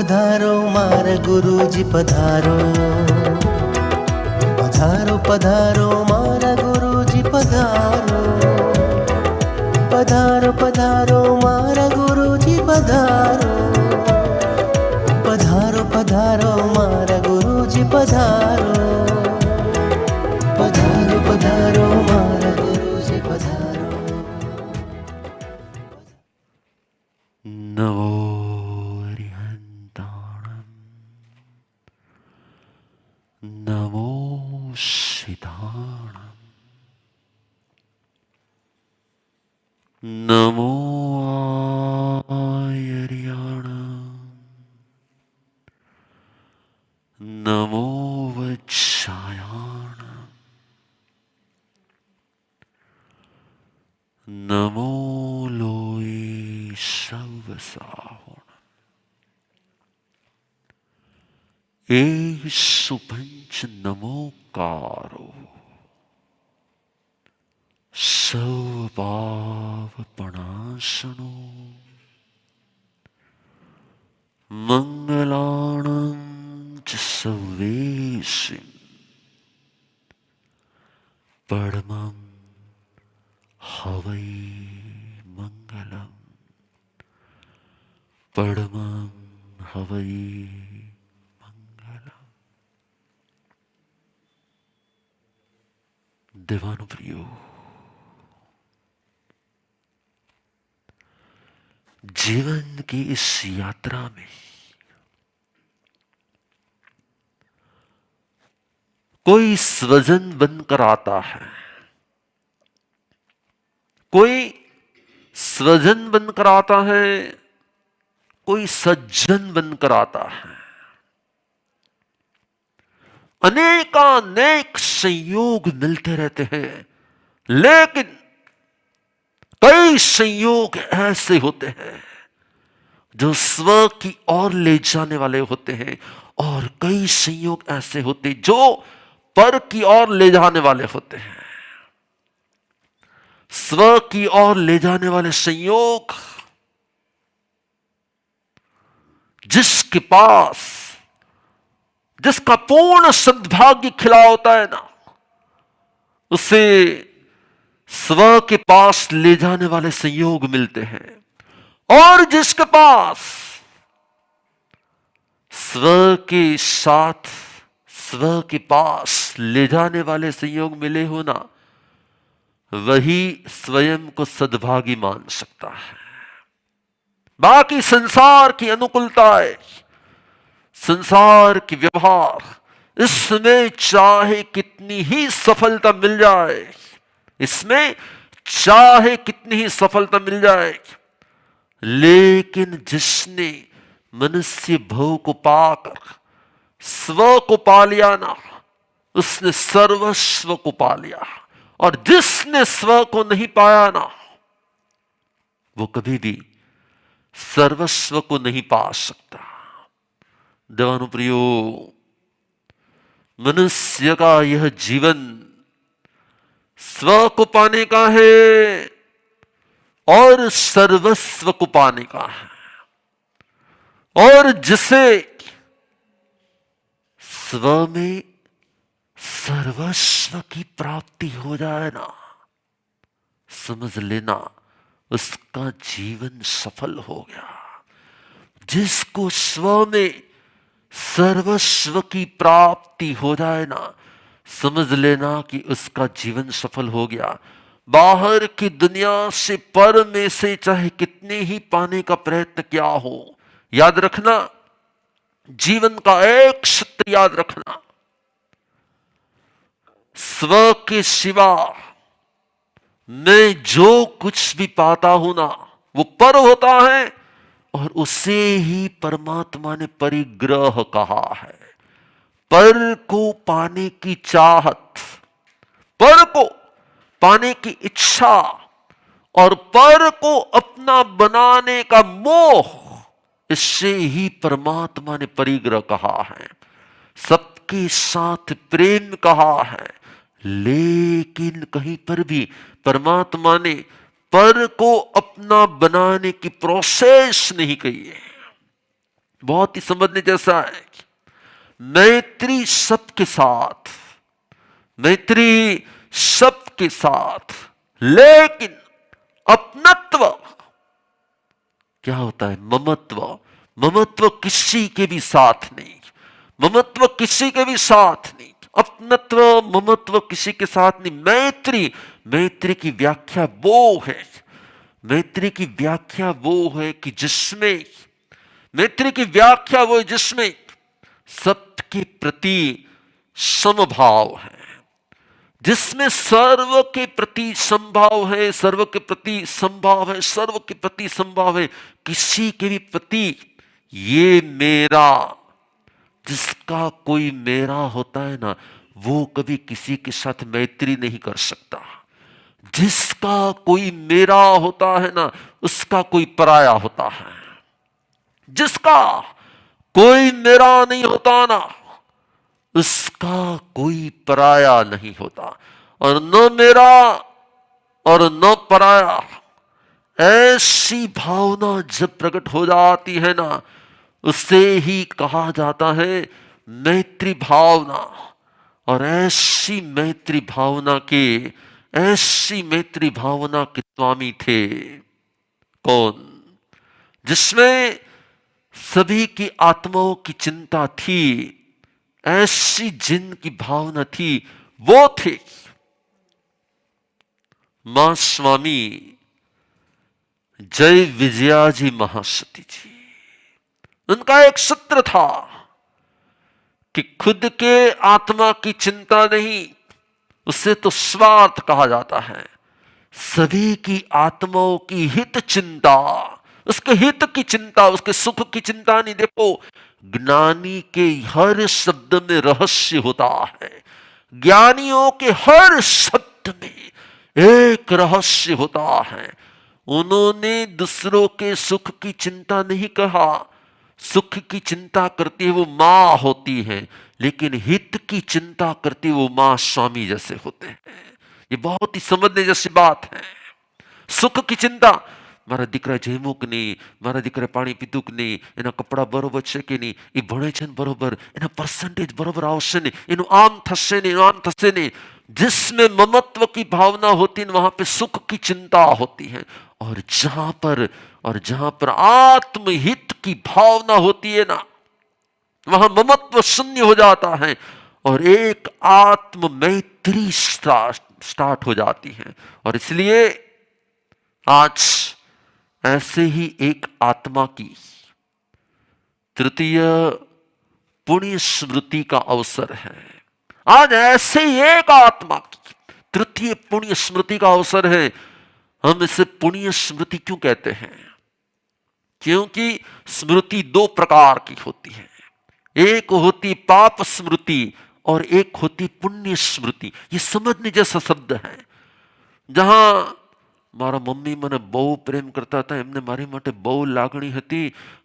पधारो मारा गुरुजी पधारो, पधारो पधारो मारा गुरुजी पधारो, पधारो पधारो मारा गुरुजी पधारो, पधारो पधारो मारा गुरुजी पधारो, पधारो पधारो मारा गुरुजी पधारो। नमो अरिहन्ताणं, नमो सिद्धाणं, नमो आयर्याणं, नमो वत्सायाणं, नमो लोये सर्वसाहुणम्। एषु पंच नमोकारो सर्वपावपणासनो मंगलाणं च सर्वेषां परमं हवै मंगलम्, परमं हवै मंगलम्। देवानुप्रियो, जीवन की इस यात्रा में कोई स्वजन बनकर आता है, कोई स्वजन बनकर आता है, कोई सज्जन बनकर आता है। अनेकानेक संयोग मिलते रहते हैं, लेकिन कई संयोग ऐसे होते हैं जो स्व की ओर ले जाने वाले होते हैं, और कई संयोग ऐसे होते हैं जो पर की ओर ले जाने वाले होते हैं। स्व की ओर ले जाने वाले संयोग, जिसके पास जिसका पूर्ण सद्भाग्य खिला होता है ना, उसे स्व के पास ले जाने वाले संयोग मिलते हैं। और जिसके पास स्व के साथ स्व के पास ले जाने वाले संयोग मिले हो ना, वही स्वयं को सद्भागी मान सकता है। बाकी संसार की अनुकूलताएं, संसार की व्यवहार, इसमें चाहे कितनी ही सफलता मिल जाए, इसमें चाहे कितनी ही सफलता मिल जाए, लेकिन जिसने मनुष्य भव को पाकर स्व को पा लिया ना, उसने सर्वस्व को पा लिया। और जिसने स्व को नहीं पाया ना, वो कभी भी सर्वस्व को नहीं पा सकता। देवानुप्रियो, मनुष्य का यह जीवन स्व को पाने का है और सर्वस्व को पाने का है। और जिसे स्व में सर्वस्व की प्राप्ति हो जाए ना, समझ लेना उसका जीवन सफल हो गया। जिसको स्व में सर्वस्व की प्राप्ति हो जाए ना, समझ लेना कि उसका जीवन सफल हो गया। बाहर की दुनिया से पर में से चाहे कितने ही पाने का प्रयत्न किया हो, याद रखना, जीवन का एक सत्य याद रखना, स्व के सिवा मैं जो कुछ भी पाता हूं ना, वो पर होता है, और उसे ही परमात्मा ने परिग्रह कहा है। पर को पाने की चाहत, पर को पाने की इच्छा और पर को अपना बनाने का मोह, इससे ही परमात्मा ने परिग्रह कहा है। सबके साथ प्रेम कहा है, लेकिन कहीं पर भी परमात्मा ने पर को अपना बनाने की प्रोसेस नहीं कही है। बहुत ही समझने जैसा है। मैत्री सबके साथ, मैत्री सबके साथ, लेकिन अपनत्व क्या होता है? ममत्व। ममत्व किसी के भी साथ नहीं, ममत्व किसी के भी साथ नहीं, अपनत्व ममत्व किसी के साथ नहीं। मैत्री, मैत्री की व्याख्या वो है, मैत्री की व्याख्या वो है कि जिसमें, मैत्री की व्याख्या वो है जिसमें सबके प्रति समभाव है, जिसमें सर्व के प्रति संभाव है, सर्व के प्रति संभाव है, सर्व के प्रति संभाव है, किसी के भी प्रति ये मेरा, जिसका कोई मेरा होता है ना, वो कभी किसी के साथ मैत्री नहीं कर सकता। जिसका कोई मेरा होता है ना, उसका कोई पराया होता है। जिसका कोई मेरा नहीं होता ना, उसका कोई पराया नहीं होता। और न मेरा और न पराया, ऐसी भावना जब प्रकट हो जाती है ना, उसे ही कहा जाता है मैत्री भावना। और ऐसी मैत्री भावना के, ऐसी मैत्री भावना के स्वामी थे कौन? जिसमें सभी की आत्माओं की चिंता थी, ऐसी जिनकी भावना थी, वो थे मां स्वामी जय विजया जी महासती जी। उनका एक सूत्र था कि खुद के आत्मा की चिंता नहीं, उसे तो स्वार्थ कहा जाता है। सभी की आत्माओं की हित चिंता, उसके हित की चिंता, उसके सुख की चिंता नहीं। देखो, ज्ञानी के हर शब्द में रहस्य होता है, ज्ञानियों के हर शब्द में एक रहस्य होता है। उन्होंने दूसरों के सुख की चिंता नहीं कहा, सुख की चिंता करती है वो मां होती है, लेकिन हित की चिंता करती वो मां स्वामी जैसे होते हैं। ये बहुत ही समझने जैसी बात है। सुख की चिंता, મારા દીકરા જમ્યું કે નહીં, મારા દીકરા પાણી પીધું કે નહીં, એના કપડાં બરોબર છે કે નહીં, એ ભણે છે ને બરોબર, એના પર્સન્ટેજ બરોબર આવશે ને, એનું આમ થશે ને, એનું આમ થશે ને। जिसमें ममत्व की भावना होती है वहां पे सुख की चिंता होती है। और जहां पर आत्महित की भावना होती है ना, वहां ममत्व शून्य हो जाता है और एक आत्म मैत्री स्टार्ट हो जाती है। और इसलिए आज ऐसे ही एक आत्मा की तृतीय पुण्य स्मृति का अवसर है। आज ऐसे ही एक आत्मा की तृतीय पुण्य स्मृति का अवसर है। हम इसे पुण्य स्मृति क्यों कहते हैं? क्योंकि स्मृति दो प्रकार की होती है, एक होती पाप स्मृति और एक होती पुण्य स्मृति। ये समझने जैसा शब्द है। जहां મારા મમ્મી મને બહુ પ્રેમ કરતા હતા, એમને મારી માટે બહુ લાગણી હતી,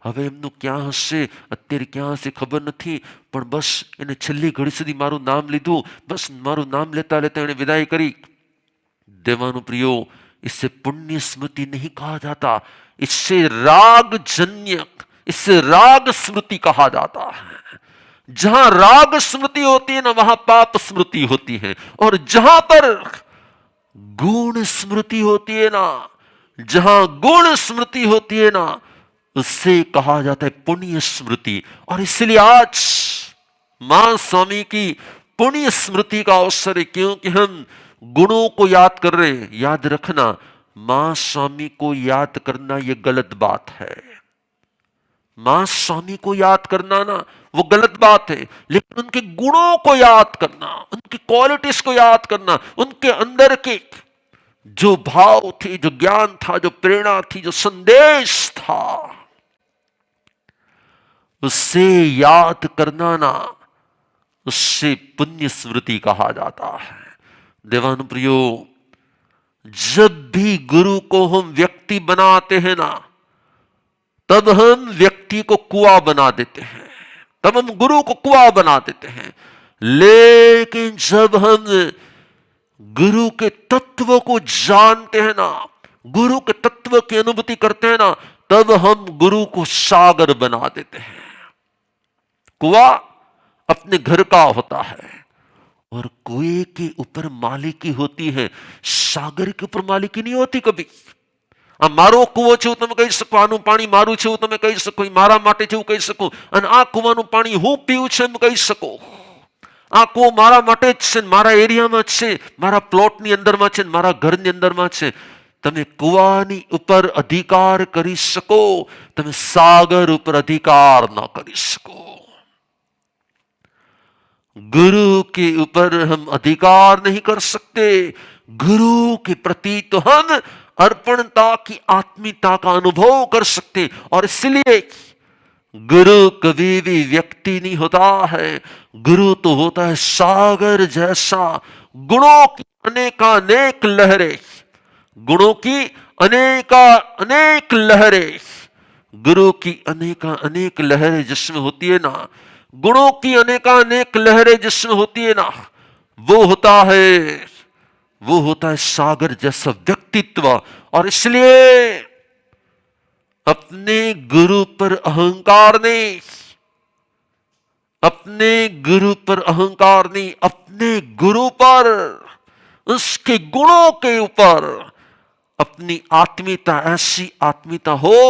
હવે એમનું ક્યાં હશે, અત્યારે ક્યાં હશે ખબર નથી, પણ બસ એને છેલ્લી ઘડી સુધી મારું નામ લીધું, બસ મારું નામ લેતા લેતા એણે વિદાય કરી। देवानुप्रियो, इससे पुण्य स्मृति नहीं कहा जाता, इससे रागजन्य, इससे राग स्मृति कहा जाता है। जहां राग स्मृति होती है ना, वहां पाप स्मृति होती है। और जहां पर गुण स्मृति होती है ना, जहां गुण स्मृति होती है ना, उससे कहा जाता है पुण्य स्मृति। और इसलिए आज मां स्वामी की पुण्य स्मृति का अवसर है, क्योंकि हम गुणों को याद कर रहे हैं। याद रखना, मां स्वामी को याद करना यह गलत बात है। मां स्वामी को याद करना ना वो गलत बात है, लेकिन उनके गुणों को याद करना, उनकी क्वालिटीज को याद करना, उनके अंदर के जो भाव थे, जो ज्ञान था, जो प्रेरणा थी, जो संदेश था, उससे याद करना ना, उससे पुण्य स्मृति कहा जाता है। देवानुप्रियो, जब भी गुरु को हम व्यक्ति बनाते हैं ना, तब हम व्यक्ति को कुआं बना देते हैं, तब हम गुरु को कुआं बना देते हैं। लेकिन जब हम गुरु के तत्व को जानते हैं ना, गुरु के तत्व की अनुभूति करते हैं ना, तब हम गुरु को सागर बना देते हैं। कुआं अपने घर का होता है और कुएं के ऊपर मालिकी होती है, सागर के ऊपर मालिकी नहीं होती कभी। આ મારો કૂવો છે તમે કહી શકો, આનું પાણી મારું છે તમે કહી શકો, મારા માટે છે કહી શકો, અને આ કૂવાનું પાણી હું પીવું છે એમ કહી શકો। આ કૂવો મારા માટે જ છે, મારા એરિયામાં છે, મારા પ્લોટની અંદરમાં છે, મારા ઘરની અંદરમાં છે। તમે કૂવાની ઉપર અધિકાર કરી શકો, તમે સાગર ઉપર અધિકાર ન કરી શકો। गुरु के ऊपर हम अधिकार नहीं कर सकते, गुरु के प्रति तो हम अर्पणता की आत्मीयता का अनुभव कर सकते। और इसलिए गुरु कभी भी व्यक्ति नहीं होता है, गुरु तो होता है सागर जैसा, गुणों की अनेकानेक लहरें, गुणों की अनेक लहरें, गुरु की अनेक लहरें जिसमें होती है ना, गुणों की अनेकानेक लहरें जिसमें होती है ना, वो होता है सागर जैसा व्यक्तित्व। और इसलिए अपने गुरु पर अहंकार नहीं, अपने गुरु पर अहंकार नहीं, अपने गुरु पर, उसके गुणों के ऊपर अपनी आत्मीयता, ऐसी आत्मीयता हो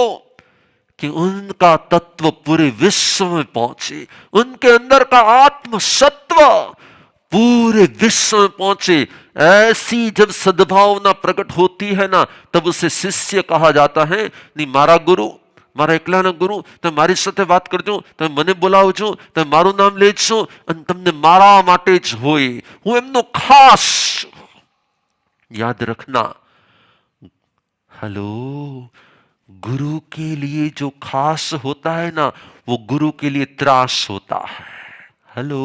कि उनका तत्व पूरे विश्व में पहुंचे, उनके अंदर का आत्म सत्व पूरे विश्व में पहुंचे। ऐसी जब सद्भावना प्रकट होती है ना, तब उसे शिष्य कहा जाता है। नहीं मारा गुरु, मारा एकलाना गुरु, તમે મારી સાથે વાત કરજો, તમે મને બોલાવજો, તમે મારું નામ લેજો અને તમને મારા માટે જ હોય, હું એમનો ખાસ છું। याद रखना, हेलो, गुरु के लिए जो खास होता है ना, वो गुरु के लिए त्रास होता है। हेलो,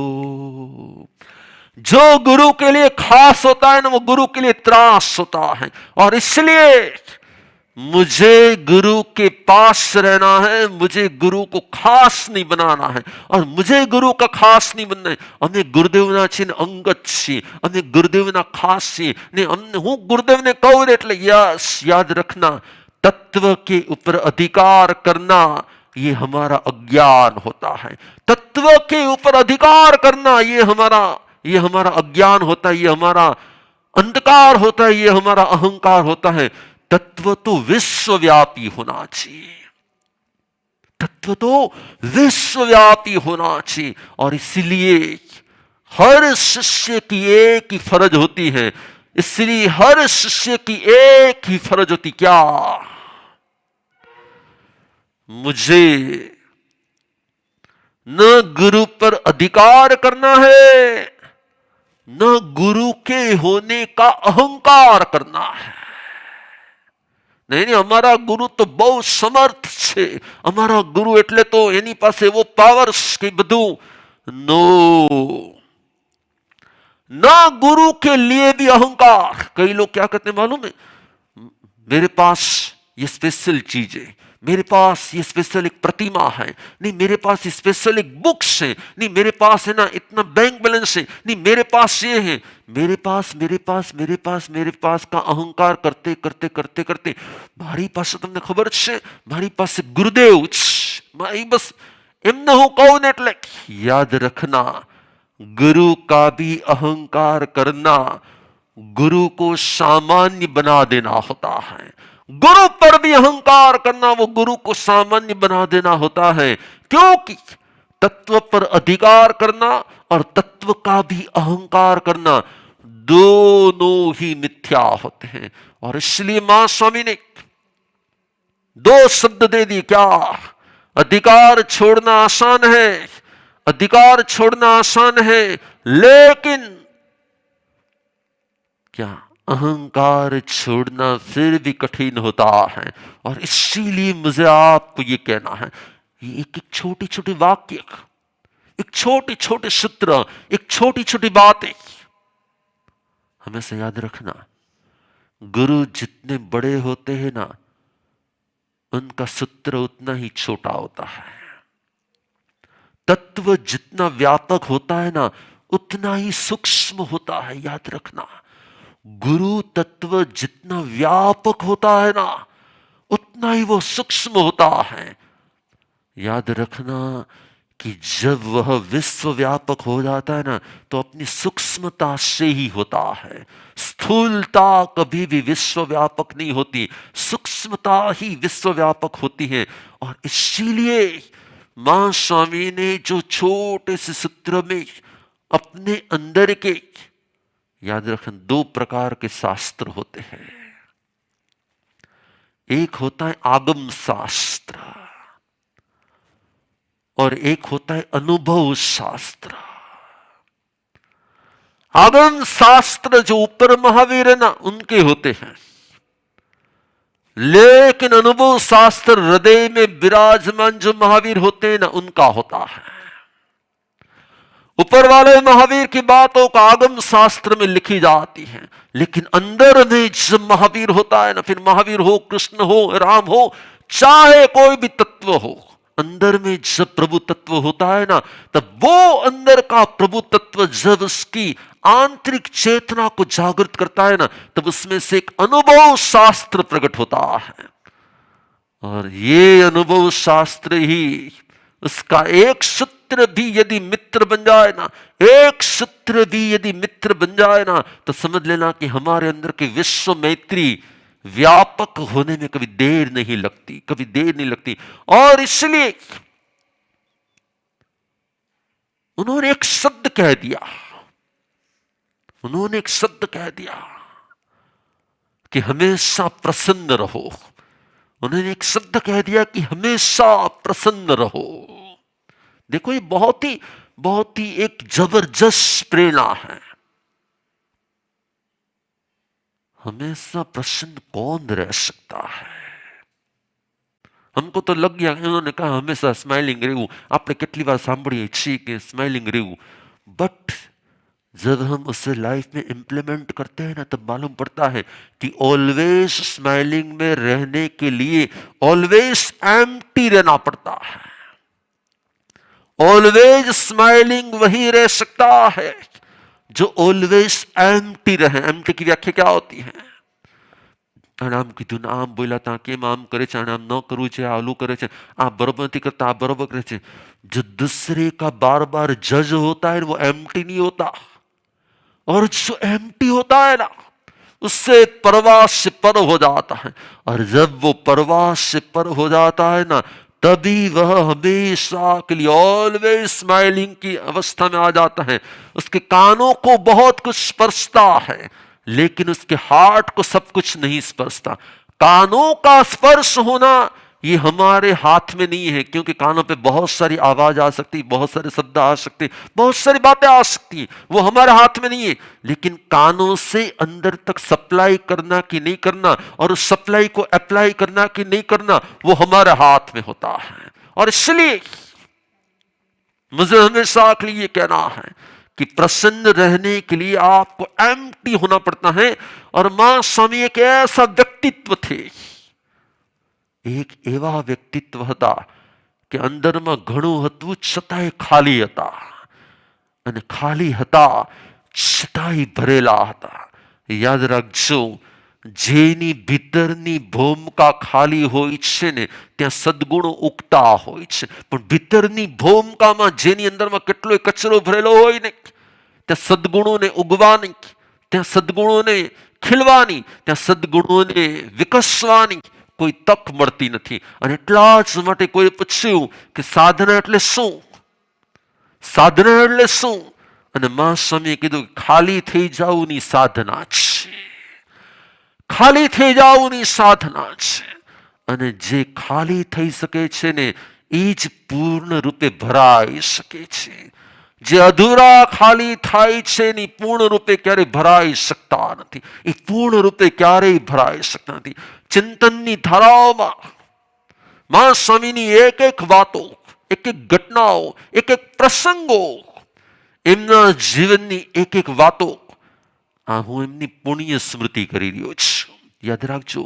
जो गुरु के लिए खास होता है ना, वो गुरु के लिए त्रास होता है। और इसलिए मुझे गुरु के पास रहना है, मुझे गुरु को खास नहीं बनाना है, और मुझे गुरु का खास नहीं बनना है। अमे गुरुदेवना छे ने अंगत छे, अमे गुरुदेवना खास छे ने, अમને હું ગુરુદેવને કહું એટલે यस, याद रखना, तत्व के ऊपर अधिकार करना ये हमारा अज्ञान होता है। तत्व के ऊपर अधिकार करना ये हमारा अज्ञान होता है, ये हमारा अंधकार होता है, ये हमारा अहंकार होता है। तत्व तो विश्वव्यापी होना चाहिए, तत्व तो विश्वव्यापी होना चाहिए। और इसलिए हर शिष्य की एक ही फर्ज होती है, इसलिए हर शिष्य की एक ही फर्ज होती, क्या? मुझे न गुरु पर अधिकार करना है, न गुरु के होने का अहंकार करना है। नहीं, हमारा गुरु तो बहुत समर्थ छे, हमारा गुरु એટલે તો એની પાસે એવો પાવર્સ કે બધું, नो, ना गुरु के लिए भी अहंकार। कई लोग क्या कहते हैं मालूम है, मेरे पास ये स्पेशल चीज है, मेरे पास ये स्पेशल एक प्रतिमा है, नहीं मेरे पास ये स्पेशल एक बुक्स है, नहीं मेरे पास है ना इतना बैंक बैलेंस है, नहीं मेरे पास ये है, मेरे पास मेरे पास मेरे पास मेरे पास का अहंकार करते करते करते करते मारी पास તમને ખબર છે, મારી પાસે ગુરુદેવ મારી બસ એમને હું કહું ને એટલે याद रखना, गुरु का भी अहंकार करना गुरु को सामान्य बना देना होता है। गुरु पर भी अहंकार करना वो गुरु को सामान्य बना देना होता है, क्योंकि तत्व पर अधिकार करना और तत्व का भी अहंकार करना दोनों ही मिथ्या होते हैं। और इसलिए मां स्वामी ने दो शब्द दे दिए, क्या? अधिकार छोड़ना आसान है, अधिकार छोड़ना आसान है, लेकिन क्या अहंकार छोड़ना फिर भी कठिन होता है। और इसीलिए मुझे आपको ये कहना है, ये एक एक छोटी छोटी वाक्य, एक छोटे छोटे सूत्र, एक छोटी छोटी बातें हमेशा याद रखना। गुरु जितने बड़े होते हैं ना, उनका सूत्र उतना ही छोटा होता है। तत्व जितना व्यापक होता है ना, उतना ही सूक्ष्म होता है, याद रखना। गुरु तत्व जितना व्यापक होता है ना, उतना ही वो सूक्ष्म होता है। याद रखना कि जब वह विश्वव्यापक हो जाता है ना, तो अपनी सूक्ष्मता से ही होता है। स्थूलता कभी भी विश्वव्यापक नहीं होती, सूक्ष्मता ही विश्वव्यापक होती है। और इसीलिए मां स्वामी ने जो छोटे से सूत्र में अपने अंदर के, याद रखें, 2 प्रकार के शास्त्र होते हैं। एक होता है आगम शास्त्र और एक होता है अनुभव शास्त्र। आगम शास्त्र जो ऊपर महावीर है ना, उनके होते हैं, लेकिन अनुभव शास्त्र हृदय में विराजमान जो महावीर होते हैं ना, उनका होता है। ऊपर वाले महावीर की बातों का आगम शास्त्र में लिखी जाती है, लेकिन अंदर में जब महावीर होता है ना, फिर महावीर हो, कृष्ण हो, राम हो, चाहे कोई भी तत्व हो, अंदर में जब प्रभु तत्व होता है ना, तब वो अंदर का प्रभु तत्व जब उसकी आंतरिक चेतना को जागृत करता है ना, तब उसमें से एक अनुभव शास्त्र प्रकट होता है। और ये अनुभव शास्त्र ही उसका एक सूत्र भी यदि मित्र बन जाए ना, एक सूत्र भी यदि मित्र बन जाए ना, तो समझ लेना कि हमारे अंदर के विश्व मैत्री व्यापक होने में कभी देर नहीं लगती, कभी देर नहीं लगती। और इसलिए उन्होंने एक शब्द कह दिया, उन्होंने एक शब्द कह दिया कि हमेशा प्रसन्न रहो। उन्होंने एक शब्द कह दिया कि हमेशा प्रसन्न रहो। देखो, ये बहुत ही एक जबरदस्त प्रेरणा है। हमेशा प्रसन्न कौन रह सकता है? हमको तो लग गया, उन्होंने कहा हमेशा स्माइलिंग रहू। आपने कितनी बार सांभळिए छी कि स्माइलिंग रहू, बट जब हम उसे लाइफ में इंप्लीमेंट करते हैं ना, तब मालूम पड़ता है कि ऑलवेज स्माइलिंग में रहने के लिए ऑलवेज एम्प्टी रहना पड़ता है। ऑलवेज स्माइलिंग वही रह सकता है जो ऑलवेज एम्प्टी रहे। एम्प्टी की व्याख्या क्या होती है? आम कीधुं आम बोला था कि आम करे आम न करवू छे, आलू करे छे, आप बरोबर नहीं करता, आप बरोबर करे छे। जो दूसरे का बार बार जज होता है वो एम्प्टी नहीं होता, और जो एम्प्टी होता है ना, उससे परवास से पर हो जाता है। और जब वो परवास से पर हो जाता है ना, तभी वह हमेशा के लिए ऑलवेज स्माइलिंग की अवस्था में आ जाता है। उसके कानों को बहुत कुछ स्पर्शता है, लेकिन उसके हार्ट को सब कुछ नहीं स्पर्शता। कानों का स्पर्श होना ये हमारे हाथ में नहीं है, क्योंकि कानों पे बहुत सारी आवाज आ सकती, बहुत सारे शब्द आ सकते, बहुत सारी बातें आ सकती, वो हमारे हाथ में नहीं है। लेकिन कानों से अंदर तक सप्लाई करना कि नहीं करना, और उस सप्लाई को अप्लाई करना कि नहीं करना, वो हमारे हाथ में होता है। और इसलिए मुझे हमेशा के लिए कहना है कि प्रसन्न रहने के लिए आपको एम्प्टी होना पड़ता है। और मां स्वामी एक ऐसा व्यक्तित्व थे, एक एवा व्यक्तित्व હતા કે અંદરમાં ઘણું હતું છતાંય ખાલી હતા, અને ખાલી હતા છતાંય ભરેલા હતા। યાદ રાખજો, જેની ભીતરની ભૂમિકા ખાલી હોય છે ને, ત્યાં સદગુણો ઉગતા હોય છે। પણ ભીતરની ભૂમિકામાં જેની અંદરમાં કેટલો કચરો ભરેલો હોય ને, ત્યાં સદગુણોને ઉગવાની, ત્યાં સદગુણોને ખીલવાની, ત્યાં સદગુણોને વિકસવાની કોઈ તક મળતી નથી। અને એટલા જ માટે કોઈ પૂછ્યું કે સાધના એટલે શું? સાધના એટલે શું? અને મા સ્વામીએ કીધું ખાલી થઈ જાવની સાધના છે, ખાલી થઈ જાવની સાધના છે। અને જે ખાલી થઈ શકે છે ને, એ જ પૂર્ણ રૂપે ભરાઈ શકે છે। જે અધૂરા ખાલી થાય છે ને, પૂર્ણ રૂપે ક્યારે ભરાઈ શકતા નથી, એ પૂર્ણ રૂપે ક્યારેય ભરાઈ શકતા નથી। चिंतननी धाराओं मां स्वामीनी एक एक वातो, एक एक घटनाओं, एक एक प्रसंगो, एमना जीवननी एक एक वातो आ हूँ एमनी पुण्य स्मृति करी रह्यो छुं। याद राखजो,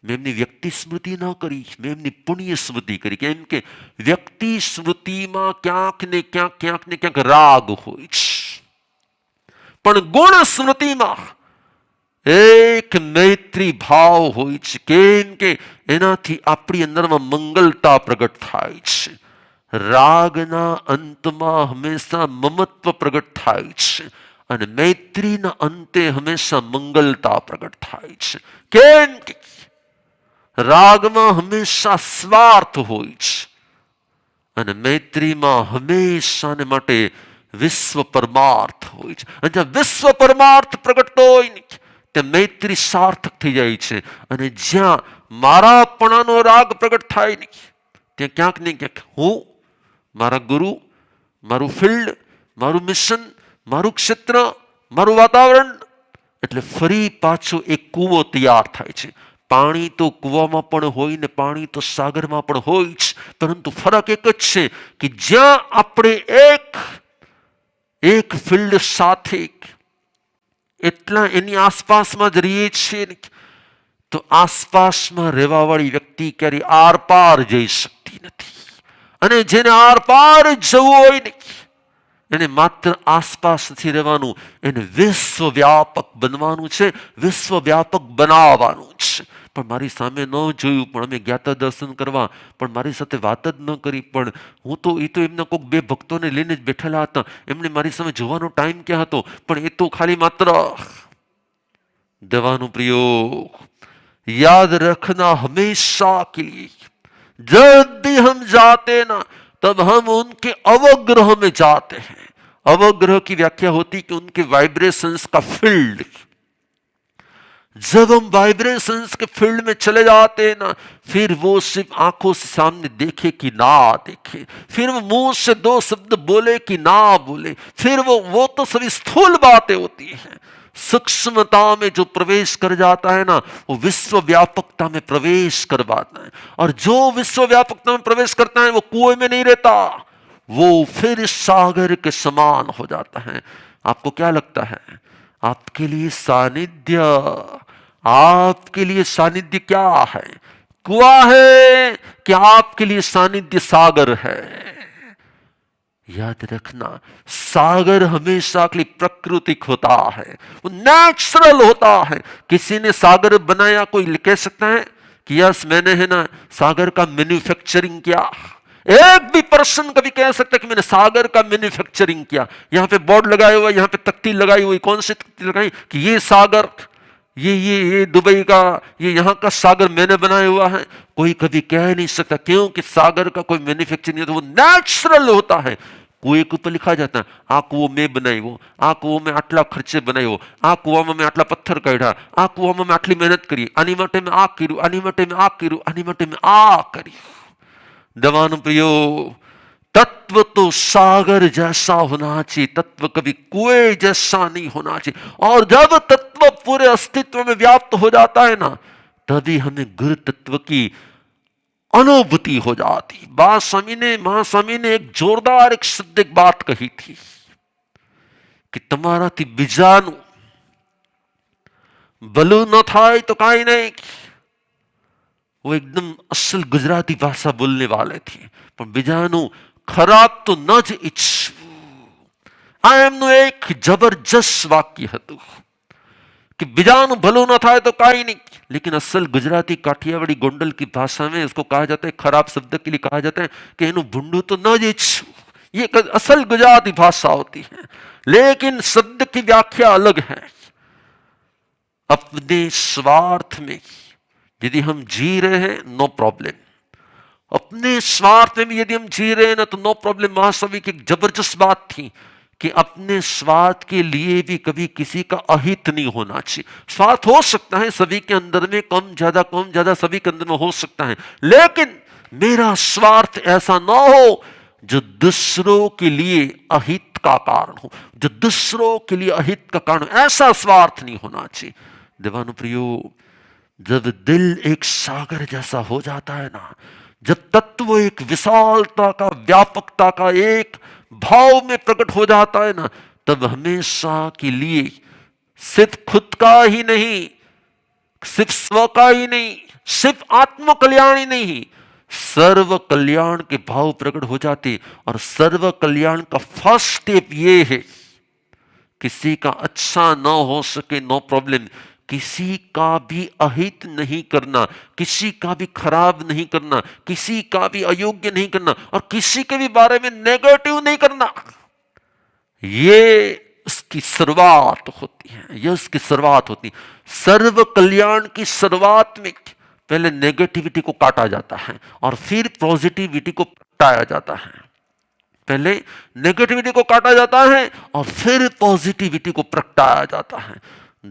मैं एमनी व्यक्ति स्मृति न करी, मैं एमनी पुण्य स्मृति करी। केम के व्यक्ति स्मृति में क्यांक ने क्यांक राग होय छे, पण गुण स्मृति में एक मैत्री भाव होय छे। केम के एनाथी आपणी अंदरमां मंगलता प्रगट थाय छे। રાગના અંતમાં હંમેશા મમત્વ પ્રગટ થાય છે અને મૈત્રીના અંતે હંમેશા મંગલતા પ્રગટ થાય છે. કેમ કે રાગમાં હંમેશા સ્વાર્થ હોય છે અને મૈત્રીમાં હંમેશાને માટે વિશ્વ પરમાર્થ હોય છે. અને જ્યાં વિશ્વ પરમાર્થ પ્રગટ હોય ને ત્યાં મૈત્રી સાર્થક થઈ જાય છે. અને જ્યાં મારાપણાનો રાગ પ્રગટ થાય ને ત્યાં ક્યાંક ને ક્યાંક હું, મારા ગુરુ, મારું ફિલ્ડ, મારું મિશન, મારું ક્ષેત્ર, મારું વાતાવરણ, એટલે ફરી પાછો એક કૂવો તૈયાર થાય છે. પાણી તો કૂવામાં પણ હોય ને પાણી તો સાગરમાં પણ હોય જ, પરંતુ ફરક એક જ છે કે જ્યાં આપણે એક ફિલ્ડ સાથે એટલા એની આસપાસમાં જ રહીએ છીએ ને તો આસપાસમાં રહેવાવાળી વ્યક્તિ ક્યારેય આર પાર જઈ શકતી નથી. અને જેને આર પાર જવું હોય ને એને માત્ર આસપાસ નથી રહેવાનું, એને વિશ્વવ્યાપક બનવાનું છે, વિશ્વવ્યાપક બનાવવાનું છે. પણ મારી સામે ન જોયું, પણ અમે ગયા હતા દર્શન કરવા, પણ મારી સાથે વાત જ ન કરી. પણ હું તો એમના કોઈક બે ભક્તોને લઈને જ બેઠેલા હતા, એમને મારી સામે જોવાનો ટાઈમ ક્યાં હતો? પણ એ તો ખાલી માત્ર દવાનું પ્રયોગ. याद रखना हमेशा के लिए जब भी हम जाते ना तब हम उनके अवग्रह में जाते हैं. अवग्रह की व्याख्या होती कि उनके वाइब्रेशंस का फील्ड. जब हम वाइब्रेशंस के फील्ड में चले जाते हैं ना, फिर वो सिर्फ आंखों से सामने देखे कि ना देखे, फिर वो मुंह से दो शब्द बोले कि ना बोले, फिर वो तो सभी स्थूल बातें होती हैं. सूक्ष्मता में जो प्रवेश कर जाता है ना, वो विश्व व्यापकता में प्रवेश करवाता है. और जो विश्व व्यापकता में प्रवेश करता है वो कुएं में नहीं रहता, वो फिर सागर के समान हो जाता है. आपको क्या लगता है? आपके लिए सानिध्य क्या है? कुआं है कि आपके लिए सानिध्य सागर है? याद रखना, सागर हमेशा के लिए प्राकृतिक होता है, वो नेचुरल होता है. किसी ने सागर बनाया, कोई कह सकता है कि यस मैंने है ना सागर का मैन्युफैक्चरिंग किया? एक भी पर्सन कभी कह सकता है कि मैंने सागर का मैन्युफैक्चरिंग किया? यहाँ पे बोर्ड लगाया हुआ, यहाँ पे तख्ती लगाई हुई, कौन सी तख्ती लगाई कि ये सागर, ये दुबई का, ये यहाँ का सागर मैंने बनाया हुआ है? कोई कभी कह नहीं सकता, क्योंकि सागर का कोई मैन्युफैक्चरिंग नहीं, तो वो नेचुरल होता है. कुएं के ऊपर लिखा जाता है आ कुओं में बनाવ્યો, આ કૂવો મેં આટલા ખર્ચે બનાવ્યો, આ કૂવામાં મેં આટલા પથ્થર કાઢ્યા, આ કૂવામાં મેં આટલી મહેનત કરી, આની માટે મેં આ કર્યું, આની માટે મેં આ કર્યું, આની માટે મેં આ કર્યું. દવાનો પ્રયોગ. तत्व तो सागर जैसा होना चाहिए, तत्व कभी कुएं जैसा नहीं होना चाहिए. और जब तत्व पूरे अस्तित्व में व्याप्त हो जाता है ना, तभी हमें गुरु तत्व की अनुभूति हो जाती. महास्वामी ने एक जोरदार एक शब्द एक बात कही थी कि તમારાથી બીજાનું ભલું ન થાય તો કાંઈ નહીં. वो एकदम असल गुजराती भाषा बोलने वाले थे, પણ બીજાનું ખરાબ તો ન જ ઈચ્છવું. આ એમનું એક જબરજસ્ત વાક્ય હતું कि बीजानु भलो न था तो काई नहीं. लेकिन असल गुजराती काठियावाड़ी गोंडल की भाषा में इसको कहा जाता है, खराब शब्द के लिए कहा जाता है कि इन्हू भूंडू तो न जीछू. ये असल गुजराती भाषा होती है, लेकिन शब्द की व्याख्या अलग है. अपने स्वार्थ में यदि हम जी रहे हैं नो प्रॉब्लम, अपने स्वार्थ में भी यदि हम जी रहे हैं ना तो नो प्रॉब्लम. महासवी की एक जबरदस्त बात थी कि अपने स्वार्थ के लिए भी कभी किसी का अहित नहीं होना चाहिए. स्वार्थ हो सकता है सभी के अंदर में, कम ज्यादा सभी के अंदर में हो सकता है, लेकिन मेरा स्वार्थ ऐसा ना हो जो दूसरों के लिए अहित का कारण हो, जो दूसरों के लिए अहित का कारण. ऐसा स्वार्थ नहीं होना चाहिए. देवानुप्रियो, जब दिल एक सागर जैसा हो जाता है ना, जब तत्व एक विशालता का, व्यापकता का एक भाव में प्रकट हो जाता है ना, तब हमेशा के लिए सिर्फ खुद का ही नहीं, सिर्फ स्व का ही नहीं, सिर्फ आत्म कल्याण ही नहीं, सर्व कल्याण के भाव प्रकट हो जाते. और सर्व कल्याण का फर्स्ट स्टेप ये है, किसी का अच्छा ना हो सके नो प्रॉब्लम, किसी का भी अहित नहीं करना, किसी का भी खराब नहीं करना, किसी का भी अयोग्य नहीं करना और किसी के भी बारे में नेगेटिव नहीं करना। ये उसकी शुरुआत होती है, ये उसकी शुरुआत होती है। सर्व कल्याण की शुरुआत में पहले नेगेटिविटी को काटा जाता है और फिर पॉजिटिविटी को प्रगटाया जाता है। पहले नेगेटिविटी को काटा जाता है और फिर पॉजिटिविटी को प्रगटाया जाता है।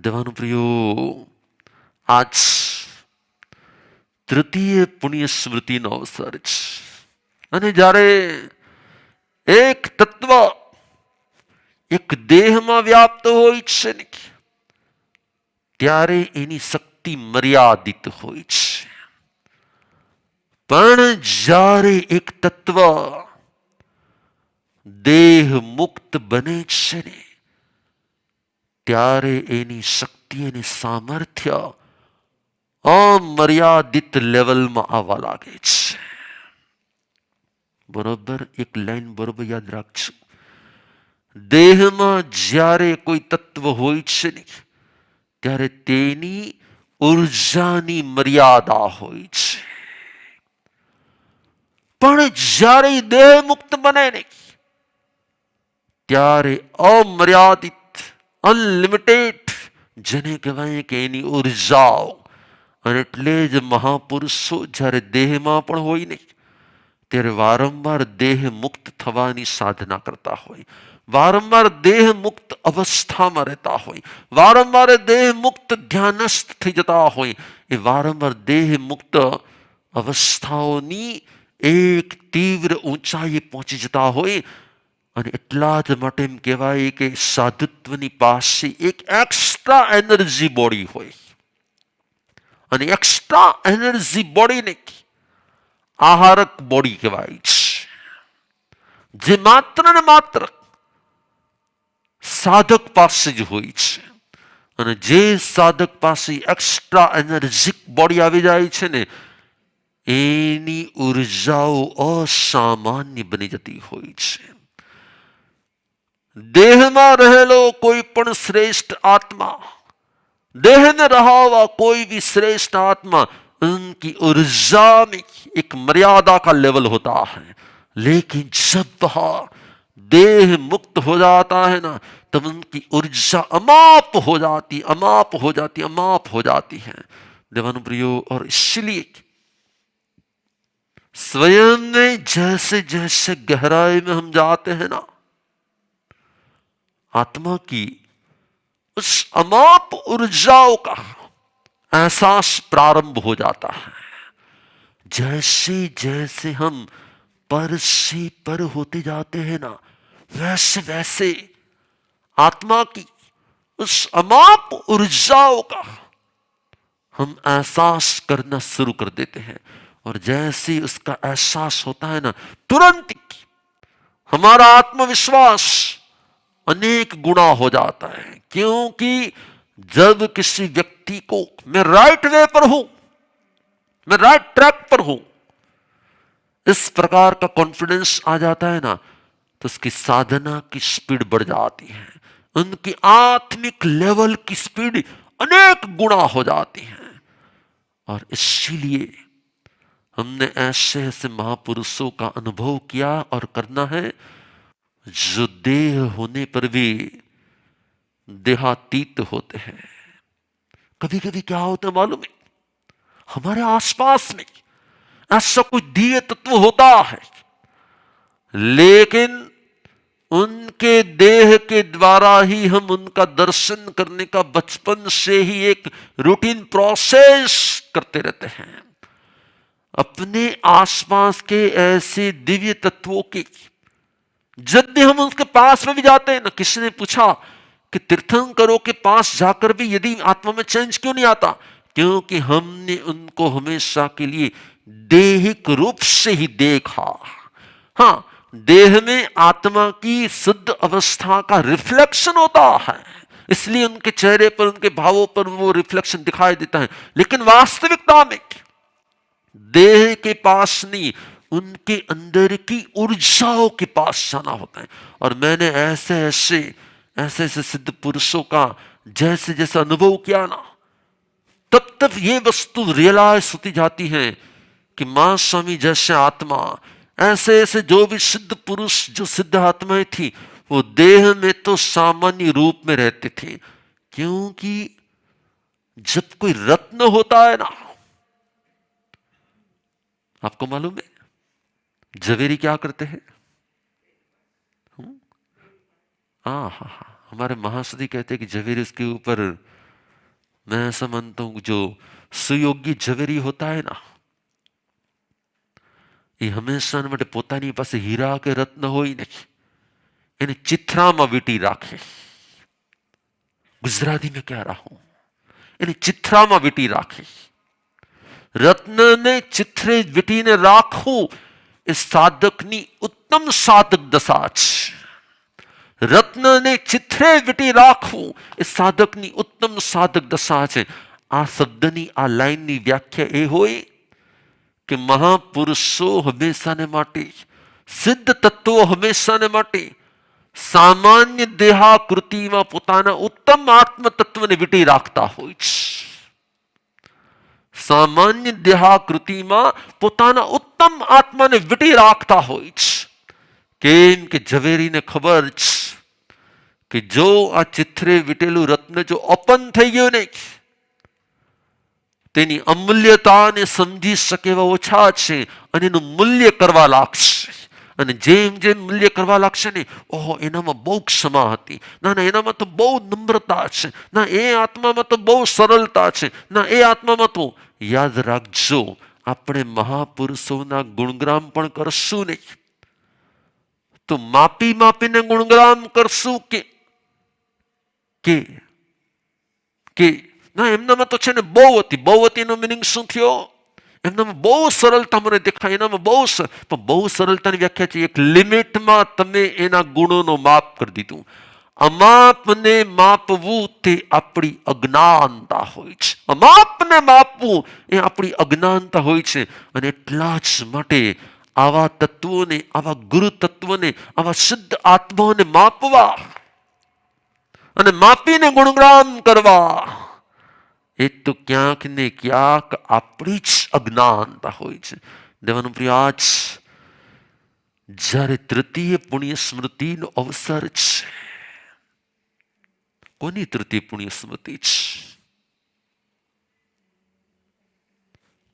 देवानुप्रियो, आज तृतीय पुण्य स्मृति નો અવસર છે અને જ્યારે એક તત્વ એક દેહમાં વ્યાપ્ત હોય છે ને ત્યારે એની શક્તિ મર્યાદિત હોય છે, પણ જ્યારે એક તત્વ દેહ મુક્ત બને છે ને ત્યારે એની શક્તિ અને સામર્થ્ય અમર્યાદિત લેવલમાં આવવા લાગે છે. બરોબર, એક લાઈન બરોબર યાદ રાખજો. દેહમાં જ્યારે કોઈ તત્વ હોય છે ને ત્યારે તેની ઉર્જાની મર્યાદા હોય છે, પણ જ્યારે દેહ મુક્ત બને ને ત્યારે અમર્યાદિત, અનલિમિટેડ, જેને કહેવાય કે એની ઉર્જાઓ. અને એટલે જ મહાપુરુષો જ્યારે દેહમાં પણ હોય ને ત્યારે વારંવાર દેહ મુક્ત થવાની સાધના કરતા હોય, વારંવાર દેહ મુક્ત અવસ્થામાં રહેતા હોય, વારંવાર દેહ મુક્ત ધ્યાનસ્થ થઈ જતા હોય. એ વારંવાર દેહ મુક્ત અવસ્થાઓની એક તીવ્ર ઊંચાઈએ પહોંચી જતા હોય. અને એટલા જ માટે એમ કહેવાય કે સાધુત્વની પાસે એક એક્સ્ટ્રા એનર્જી બોડી હોય. અને એક્સ્ટ્રા એનર્જી બોડીને આહારક બોડી કહેવાય છે, જે માત્ર ને માત્ર સાધક પાસે જ હોય છે. અને જે સાધક પાસે એક્સ્ટ્રા એનર્જીક બોડી આવી જાય છે ને એની ઉર્જાઓ અસામાન્ય બની જતી હોય છે. દેહમાં રહેલો કોઈ પણ શ્રેષ્ઠ આત્मा, देह में रहा हुआ कोई भी श्रेष्ठ आत्मा, उनकी ऊर्जा में एक मर्यादा का लेवल होता है. लेकिन जब वह देह मुक्त हो जाता है ना तब उनकी ऊर्जा अमाप हो जाती, अमाप हो जाती, अमाप हो जाती है. देवानुप्रियो, और इसलिए स्वयं में जैसे जैसे गहराई में हम जाते हैं ना आत्मा की उस अमाप ऊर्जाओं का एहसास प्रारंभ हो जाता है. जैसे जैसे हम पर से पर होते जाते हैं ना वैसे वैसे आत्मा की उस अमाप ऊर्जाओं का हम एहसास करना शुरू कर देते हैं. और जैसे उसका एहसास होता है ना तुरंत हमारा आत्मविश्वास अनेक गुना हो जाता है. क्योंकि जब किसी व्यक्ति को मैं राइट वे पर हूं, मैं राइट ट्रैक पर हूं, इस प्रकार का कॉन्फिडेंस आ जाता है ना तो उसकी साधना की स्पीड बढ़ जाती है, उनकी आत्मिक लेवल की स्पीड अनेक गुना हो जाती है. और इसीलिए हमने ऐसे ऐसे महापुरुषों का अनुभव किया और करना है जो देह होने पर भी देहातीत होते हैं. कभी कभी क्या होता है मालूम है, हमारे आसपास में ऐसा कोई दिव्य तत्व होता है लेकिन उनके देह के द्वारा ही हम उनका दर्शन करने का बचपन से ही एक रूटीन प्रोसेस करते रहते हैं. अपने आसपास के ऐसे दिव्य तत्वों की जब भी हम उसके पास में भी जाते हैं ना, किसी ने पूछा कि तीर्थंकरों के पास जाकर भी यदि आत्मा में चेंज क्यों नहीं आता, क्योंकि हमने उनको हमेशा के लिए देहिक रूप से ही देखा. हाँ, देह में आत्मा की शुद्ध अवस्था का रिफ्लेक्शन होता है, इसलिए उनके चेहरे पर, उनके भावों पर वो रिफ्लेक्शन दिखाई देता है. लेकिन वास्तविकता में देह के पास नहीं, उनके अंदर की ऊर्जाओं के पास जाना होता है. और मैंने ऐसे ऐसे सिद्ध पुरुषों का जैसे जैसे अनुभव किया ना तब तब ये वस्तु रियलाइज होती जाती है कि मां स्वामी जैसे आत्मा, ऐसे ऐसे जो भी सिद्ध पुरुष, जो सिद्ध आत्माएं थी, वो देह में तो सामान्य रूप में रहते थे, क्योंकि जब कोई रत्न होता है ना, आपको मालूम है जवेरी क्या करते हैं? हमारे महासदी कहते हैं कि जवेरी, उसके ऊपर मैं ऐसा मानता हूं जो सुयोग्य जवेरी होता है ना, એ હંમેશા માટે પોતાની પાસે હીરા કે રત્ન હોય ને, એને ચિથરામાં વીંટી રાખે. ગુજરાતી में कह रहा हूं, એને ચિથરામાં વીંટી રાખે. રત્નને ચિથરે વીંટીને રાખવું એ સાધકની ઉત્તમ સાધક દશા છે. રત્નને ચિથરે વીંટી રાખવું એ સાધકની ઉત્તમ સાધક દશા છે. આ શબ્દની, આ લાઈનની વ્યાખ્યા એ હોય કે મહાપુરુષો હંમેશાને માટે, સિદ્ધ તત્વો હંમેશાને માટે સામાન્ય દેહાકૃતિમાં પોતાના ઉત્તમ આત્મ તત્વને વીંટી રાખતા હોય છે. સામાન્ય દેહાકૃતિમાં પોતાના ઉત્તમ આત્માને વીંટી રાખતા હોય છે. કેમ કે ઝવેરીને ખબર છે કે જો આ ચિત્રે વીંટેલું રત્ન જો અપન થઈ ગયું ને, તેની અમૂલ્યતાને સમજી શકે એવા ઓછા છે અને એનું મૂલ્ય કરવા લાગશે. અને જેમ જેમ મૂલ્ય કરવા લાગશે ને, ઓહો એનામાં બહુ ક્ષમા હતી, ના ના એનામાં તો બહુ નમ્રતા છે, ના એ આત્મામાં તો બહુ સરળતા છે, ના એ આત્મામાં તો. યાદ રાખજો, આપણે મહાપુરુષોના ગુણગ્રામ પણ કરશું નહીં તો માપી માપીને ગુણગ્રામ કરશું કે ના એમનામાં તો છે ને બહુ હતી. બહુ હતીનો મિનિંગ શું થયો? એમનામાં બહુ સરળતા મને દેખાય, એનામાં બહુ, પણ બહુ સરળતાની વ્યાખ્યા છે એક લિમિટમાં તમે એના ગુણોનો માપ કરી દીધું. અમાપને માપવું તે આપણી અજ્ઞાનતા હોય છે. અમાપને માપવું એ આપણી અજ્ઞાનતા હોય છે. અને એટલા જ માટે આવા તત્વોને, આવા ગુરુ તત્વોને, આવા શુદ્ધ આત્માઓને માપવા અને માપીને ગુણગાન કરવા, એ તો ક્યાંક ને ક્યાંક આપણી જ અજ્ઞાનતા હોય છે. દેવાનું પ્રિય, આજ જ્યારે તૃતીય પુણ્ય સ્મૃતિનો અવસર છે. કોની તૃતીય પુણ્ય સ્મૃતિ છે?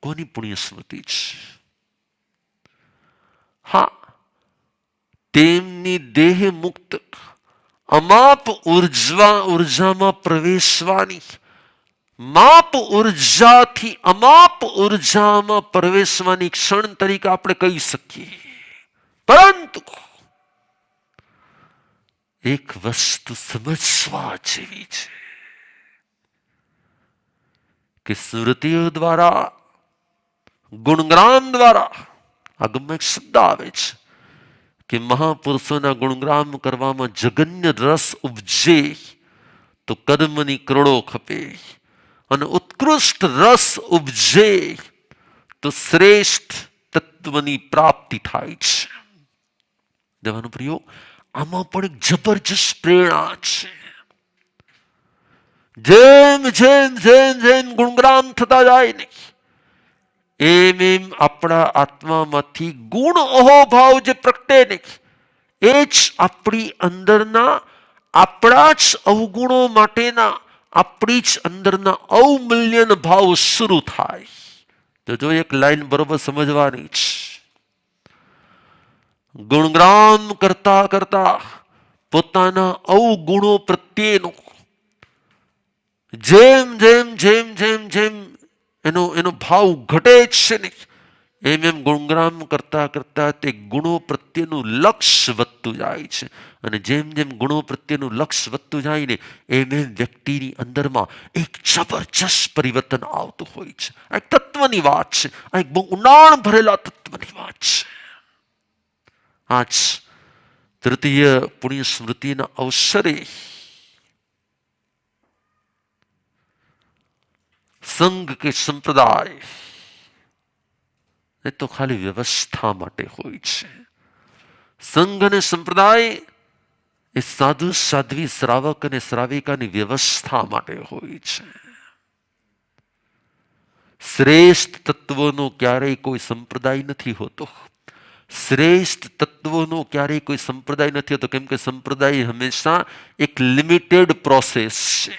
કોની પુણ્ય સ્મૃતિ છે? હા, તેમની દેહ મુક્ત અમાપ ઉર્જામાં પ્રવેશવાની, માપ ઉર્જાથી અમાપ ઉર્જામાં પ્રવેશવાની ક્ષણ તરીકે આપણે કહી શકીએ. પરંતુ એક વસ્તુ સમજવા જેવી છે કે સ્મૃતિઓ દ્વારા, ગુણગ્રામ દ્વારા, આગમમાં એક શબ્દ આવે છે કે મહાપુરુષોના ગુણગ્રામ કરવામાં જગન્ય રસ ઉપજે તો કર્મની કરોડો ખપે, અને ઉત્કૃષ્ટ રસ ઉપજે તો શ્રેષ્ઠ તત્વની પ્રાપ્તિ થાય છે. દેવાનું પ્રિયો, આમાં પણ એક જબરજસ્ત પ્રેરણા છે. જેમ જેમ જેમ જેમ ગુણગ્રામ થતા જાય ને, એમ એમ આપણા આત્મામાંથી ગુણ અહોભાવ જે પ્રગટે ને, એ જ આપણી અંદરના, આપણા જ અવગુણો માટેના, આપણી જ અંદરના અવમૂલ્યન ભાવ શરૂ થાય. તો જો એક લાઈન બરોબર સમજવાની છે. ગુણગ્રામ કરતા કરતા પોતાના અવગુણો પ્રત્યેનો જેમ જેમ જેમ જેમ જેમ એનો ભાવ ઘટે છે ને, એમ એમ ગુણગ્રામ કરતા કરતા તે ગુણો પ્રત્યેનું લક્ષ્ય વધતું જાય છે. અને જેમ જેમ ગુણો પ્રત્યેનું લક્ષ્ય વધતું જાય ને, એમ એમ વ્યક્તિની અંદરમાં એક જબરજસ્ત પરિવર્તન આવતું હોય છે. આ એક તત્વની વાત છે, આ એક બહુ ઊંડાણ ભરેલા તત્વની વાત છે. આજ તૃતીય પુણ્ય સ્મૃતિના અવસરે સંઘ કે સંપ્રદાય એ તો ખાલી વ્યવસ્થા માટે હોય છે. સંઘ અને સંપ્રદાય એ સાધુ સાધ્વી, શ્રાવક અને શ્રાવિકાની વ્યવસ્થા માટે હોય છે. શ્રેષ્ઠ તત્વોનો ક્યારેય કોઈ સંપ્રદાય નથી હોતો. શ્રેષ્ઠ તત્વોનો ક્યારેય કોઈ સંપ્રદાય નથી હોતો, કેમ કે સંપ્રદાય હંમેશા એક લિમિટેડ પ્રોસેસ છે,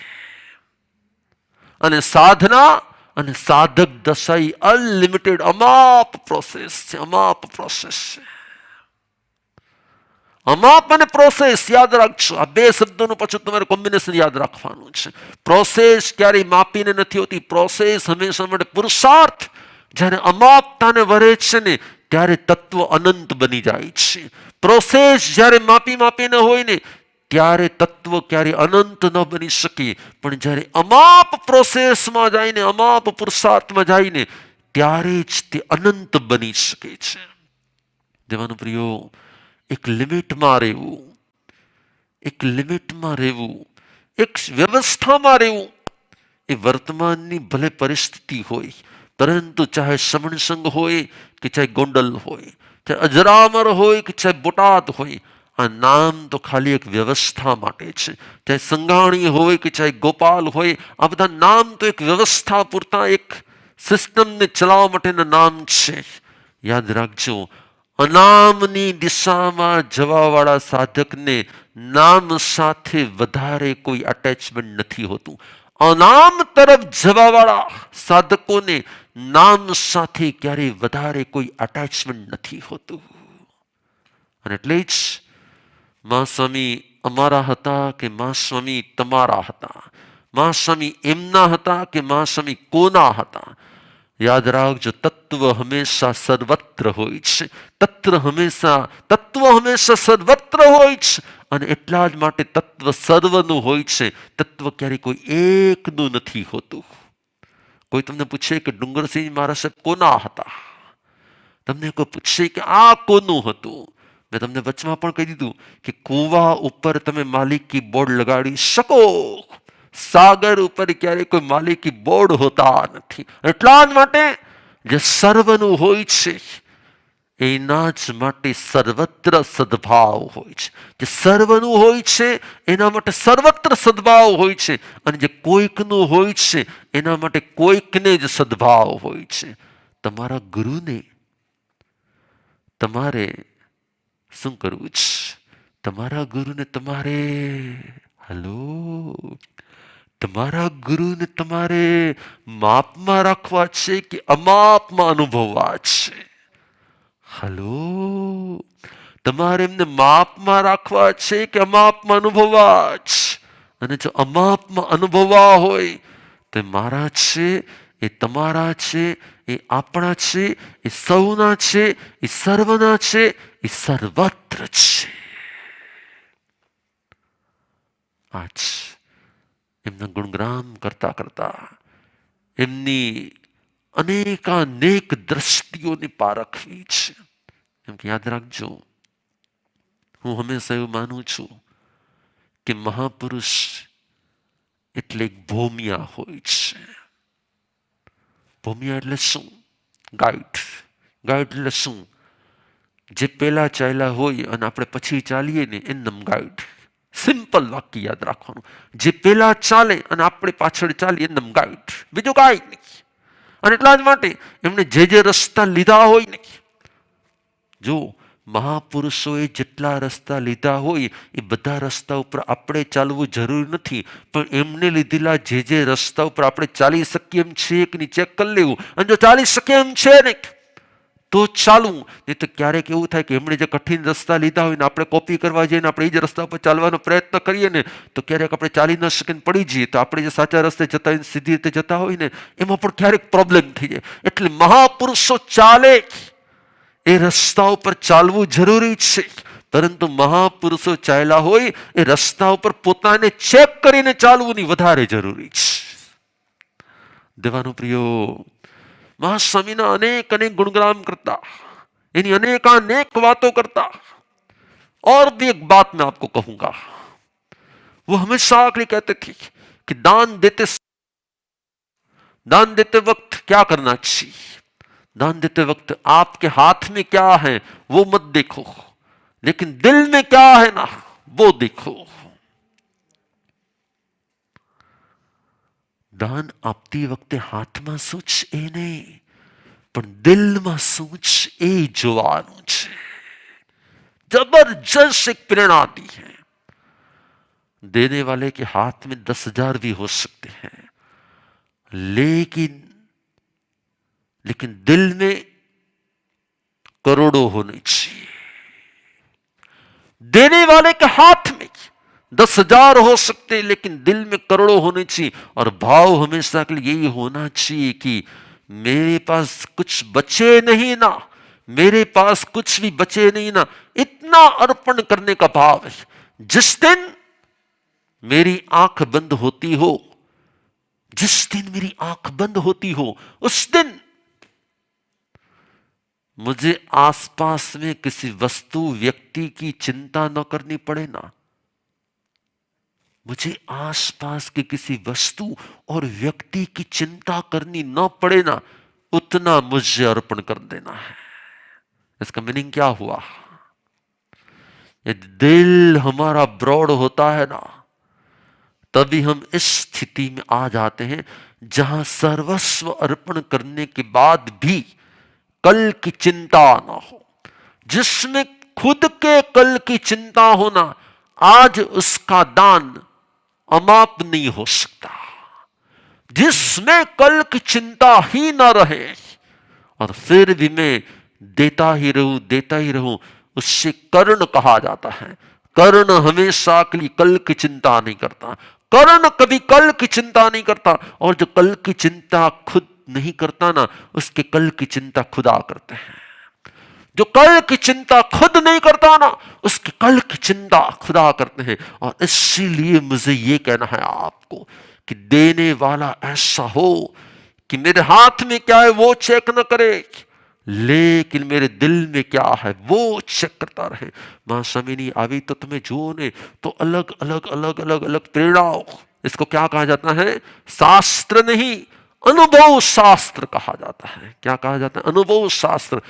અને સાધના અને સાધક દશા અનલિમિટેડ અમાપ પ્રોસેસ છે. અમાપ પ્રોસેસ છે. અમાપ અને પ્રોસેસ યાદ રાખજો. આ બે શબ્દોનું પાછું તમારે કોમ્બિનેશન યાદ રાખવાનું છે. પ્રોસેસ ક્યારેય માપીને નથી હોતી. પ્રોસેસ હંમેશા માટે પુરુષાર્થ. જ્યારે અમાપતાને વરે છે ને ત્યારે તત્વ અનંત બની જાય છે. પ્રોસેસ જ્યારે માપીને હોય ને ત્યારે તત્વ ક્યારે અનંત ન બની શકે. પણ જ્યારે અમાપ પ્રોસેસમાં જઈને, અમાપ પુરુષાર્થમાં જઈને ત્યારે જ તે અનંત બની શકે છે. દેવાનો પ્રિયો, એક લિમિટમાં રહેવું, એક લિમિટમાં રહેવું, એક વ્યવસ્થામાં રહેવું, એ વર્તમાનની ભલે પરિસ્થિતિ હોય, પરંતુ ચાહે શ્રમણ સંઘ હોય કે ચાહે ગોંડલ હોય, ચાહે અજરામર હોય કે ચાહે બોટાદ હોય, આ નામ તો ખાલી એક વ્યવસ્થા માટે છે. ચાહે સંઘાણી હોય કે ચાહે ગોપાલ હોય, આ બધા નામ તો એક વ્યવસ્થા પૂરતા, એક સિસ્ટમને ચલાવવા માટેના નામ છે. યાદ રાખજો, અનામની દિશામાં જવાવાળા સાધકને નામ સાથે વધારે કોઈ અટેચમેન્ટ નથી હોતું. અનામ તરફ જવાવાળા સાધકોને નામ સાથે ક્યારેય વધારે કોઈ અટેચમેન્ટ નથી હોતું. અને એટલે જ મા સ્વામી અમારા હતા કે મા સ્વામી તમારા હતા, મા સ્વામી એમના હતા કે મા સ્વામી કોના હતા, યાદ રાખજો, તત્વ હંમેશા સર્વત્ર હોય છે. તત્વ હંમેશા સર્વત્ર હોય છે. અને એટલા જ માટે તત્વ સર્વનું હોય છે. તત્વ ક્યારેય કોઈ એકનું નથી હોતું. કોઈ તમને પૂછે કે ડુંગરસિંહ મહારાજ સાહેબ કોના હતા, તમને કોઈ પૂછે કે આ કોનું હતું, મેં તમને વચમાં પણ કહી દીધું કે કુવા ઉપર તમે માલિકી બોર્ડ લગાડી શકો, સાગર ઉપર ક્યારેય કોઈ માલિકી બોર્ડ હોતા નથી. એટલા જ માટે જે સર્વનું હોય છે એના જ માટે સર્વત્ર સદભાવ હોય છે. જે સર્વનું હોય છે એના માટે સર્વત્ર સદભાવ હોય છે, અને જે કોઈકનું હોય છે એના માટે કોઈકને જ સદભાવ હોય છે. તમારા ગુરુને તમારે શું કરવું છે? તમારા ગુરુને તમારે તમારા ગુરુને તમારે માપમાં રાખવા છે કે અમાપમાં અનુભવવા છે? તમારે એમને માપમાં રાખવા છે કે અમાપમાં અનુભવવા છે? અને જો અમાપમાં અનુભવવા હોય તો મારા છે, એ તમારા છે, એ આપણા છે, એ સૌના છે, એ સર્વના છે, એ સર્વત્ર છે. આજ એમના ગુણગ્રામ કરતા કરતા એમની અનેકાનેક દ્રષ્ટિઓની પારખવી છે. એમ કે યાદ રાખજો, હું હંમેશા એવું માનું છું કે મહાપુરુષ એટલે એક ભોમિયા હોય છે. ભોમિયા એટલે શું? ગાઈડ. ગાઈડ એટલે શું? જે પહેલા ચાલ્યા હોય અને આપણે પછી ચાલીએ ને એમ ગાઈડ. સિમ્પલ વાક્ય યાદ રાખવાનું. જે પહેલા ચાલે અને આપણે પાછળ ચાલીએ એમ ગાઈડ, બીજું કાંઈ નહીં. અને એટલા જ માટે એમણે જે રસ્તા લીધા હોય ને, જો મહાપુરુષોએ જેટલા રસ્તા લીધા હોય એ બધા રસ્તા ઉપર આપણે ચાલવું જરૂરી નથી, પણ એમને લીધેલા જે રસ્તા ઉપર આપણે ચાલી શકીએ એમ છે કે નહીં ચેક કરી લેવું. અને જો ચાલી શકીએ એમ છે ને તો ચાલવું. નહીં તો ક્યારેક એવું થાય કે એમણે જે કઠિન રસ્તા લીધા હોય ને આપણે કોપી કરવા જઈએ ને આપણે એ જ રસ્તા પર ચાલવાનો પ્રયત્ન કરીએ ને તો ક્યારેક આપણે ચાલી ન શકીને પડી જઈએ. તો આપણે જે સાચા રસ્તે જતા હોય, સીધી રીતે જતા હોય ને, એમાં પણ ક્યારેક પ્રોબ્લેમ થઈ જાય. એટલે મહાપુરુષો ચાલે એ રસ્તા ઉપર ચાલવું જરૂરી છે, પરંતુ મહાપુરુષો ચાલ્યા હોય એ રસ્તા ઉપર પોતાને ચેક કરીને ચાલવું વધારે જરૂરી છે. દેવાનો પ્રિયો, महास्वामीना अनेक अनेक गुणग्राम करता, यानी अनेक बातों करता. और भी एक बात मैं आपको कहूंगा, वो हमेशा आखिरी कहते थे कि दान देते वक्त क्या करना चाहिए? दान देते वक्त आपके हाथ में क्या है वो मत देखो, लेकिन दिल में क्या है ना वो देखो. દાન આપતી વખતે હાથમાં શું છે એ નહીં, પણ દિલમાં શું છે એ જોવાનું છે. जबरदस्त एक प्रेरणा आती है. देने वाले के हाथ में 10,000 भी हो सकते हैं, लेकिन दिल में करोड़ों होने चाहिए. देने वाले के हाथ में 10,000 हो सकते हैं, लेकिन दिल में करोड़ों होने चाहिए. और भाव हमेशा के लिए यही होना चाहिए कि मेरे पास कुछ बचे नहीं ना, मेरे पास कुछ भी बचे नहीं ना, इतना अर्पण करने का भाव है. जिस दिन मेरी आंख बंद होती हो, जिस दिन मेरी आंख बंद होती हो, उस दिन मुझे आसपास में किसी वस्तु व्यक्ति की चिंता न करनी पड़े ना, मुझे आसपास के किसी वस्तु और व्यक्ति की चिंता करनी न पड़े ना, उतना मुझे अर्पण कर देना है. इसका मीनिंग क्या हुआ? यदि दिल हमारा ब्रॉड होता है ना, तभी हम इस स्थिति में आ जाते हैं जहां सर्वस्व अर्पण करने के बाद भी कल की चिंता ना हो. जिसमें खुद के कल की चिंता होना, आज उसका दान अमाप नहीं हो सकता. जिसमें कल की चिंता ही ना रहे और फिर भी मैं देता ही रहूं, उससे कर्ण कहा जाता है. कर्ण हमेशा के लिए कल की चिंता नहीं करता. कर्ण कभी कल की चिंता नहीं करता, और जो कल की चिंता खुद नहीं करता ना, उसके कल की चिंता खुदा करते हैं. जो कल की चिंता खुद नहीं करता ना, उसकी कल की चिंता खुदा करते हैं. और इसीलिए मुझे ये कहना है आपको कि देने वाला ऐसा हो कि मेरे हाथ में क्या है वो चेक न करे, लेकिन मेरे दिल में क्या है वो चेक करता रहे. मां स्वामिनी આવી तो तुम्हें जुओ ने तो अलग अलग प्रेरणाओं, इसको क्या कहा जाता है? शास्त्र नहीं, अनुभव शास्त्र कहा जाता है. क्या कहा जाता है? अनुभव शास्त्र.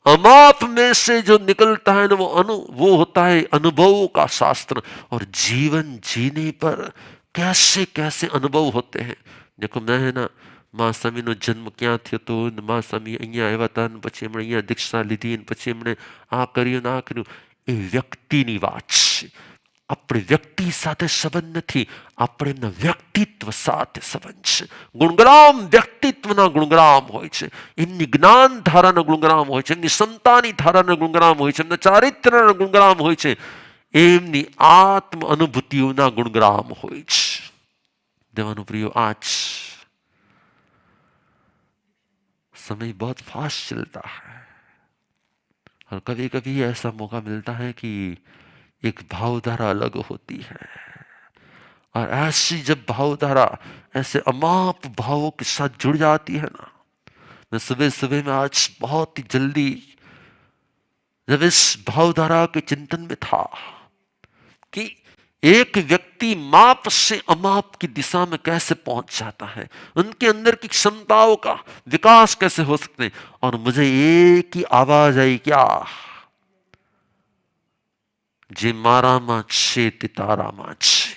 अमाप में से जो निकलता है ना, वो होता है अनुभव का शास्त्र. और जीवन जीने पर कैसे कैसे अनुभव होते हैं. देखो मैं है ना, मां स्वामीનો જન્મ ક્યાં થયો તો, માं स्वामी અહીંયા આવ્યા હતા, પછી એમણે અહીંયા દીક્ષા લીધી, પછી એમણે આ કર્યું ને આ કર્યું. એ વ્યક્તિની વાત છે. આપણે વ્યક્તિ સાથે સંબંધ નથી, આપણે એમના વ્યક્તિત્વ સાથે સંબંધ છે. ગુણગ્રામ વ્યક્તિત્વના ગુણગ્રામ હોય છે, એમની જ્ઞાન ધારાના ગુણગ્રામ હોય છે, એમની ક્ષમતાની ધારાના ગુણગ્રામ હોય છે, એમના ચારિત્ર્યના ગુણગ્રામ હોય છે, એમની આત્મ અનુભૂતિઓના ગુણગ્રામ હોય છે. દેવાનું પ્રિય, આજ समय बहुत फास्ट चलता है, और कभी कभी ऐसा मौका मिलता है कि एक भावधारा अलग होती है. और ऐसी जब भावधारा ऐसे अमाप भावों के साथ जुड़ जाती है ना, मैं सुबह सुबह में आज बहुत ही जल्दी जब इस भावधारा के चिंतन में था कि एक व्यक्ति माप से अमाप की दिशा में कैसे पहुंच जाता है, उनके अंदर की क्षमताओं का विकास कैसे हो सकते हैं. और मुझे एक ही आवाज आई, क्या? जे मारामा छे ते तारामा छे,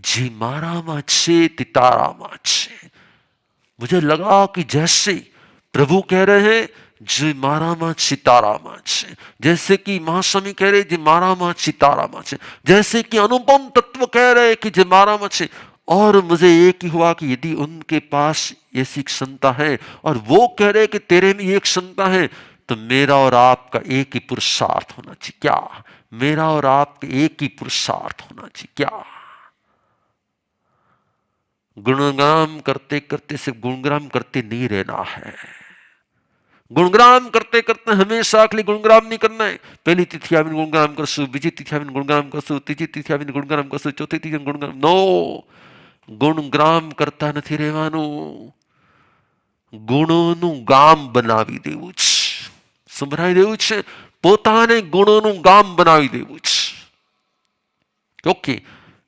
जे मारामा छे ते तारामा छे. मुझे लगा कि जैसे प्रभु कह रहे हैं जे मारामा सितारामा छे, जैसे कि महास्वामी कह रहे जे मारामा सितारामा छे, जैसे कि अनुपम तत्व कह रहे कि जे मारामा छे. और मुझे एक ही हुआ कि यदि उनके पास ऐसी क्षमता है और वो कह रहे कि तेरे में एक क्षमता है, तो मेरा और आपका एक ही पुरुषार्थ होना चाहिए. क्या? मेरा और आपका एक ही पुरुषार्थ होना चाहिए. क्या? गुणगान करते करते सिर्फ गुणगान करते नहीं रहना है. गुणगान करते करते हमेशा के लिए गुणगान नहीं करना है. पहली तिथि आવીને गुणगान करશું, બીજી तिथि आવીને गुणगान करશું, ત્રીજી तिथि आવીને गुणगान करશું, ચોથી तिथि गुणगान. नो, ગુણગાન કરતા નથી રહેવાનું, ગુણોનું ગામ બનાવી દેવું છે. સંભળાઈ દેવું છે, પોતાને ગુણોનું ગામ બનાવી દેવું છે. ओके,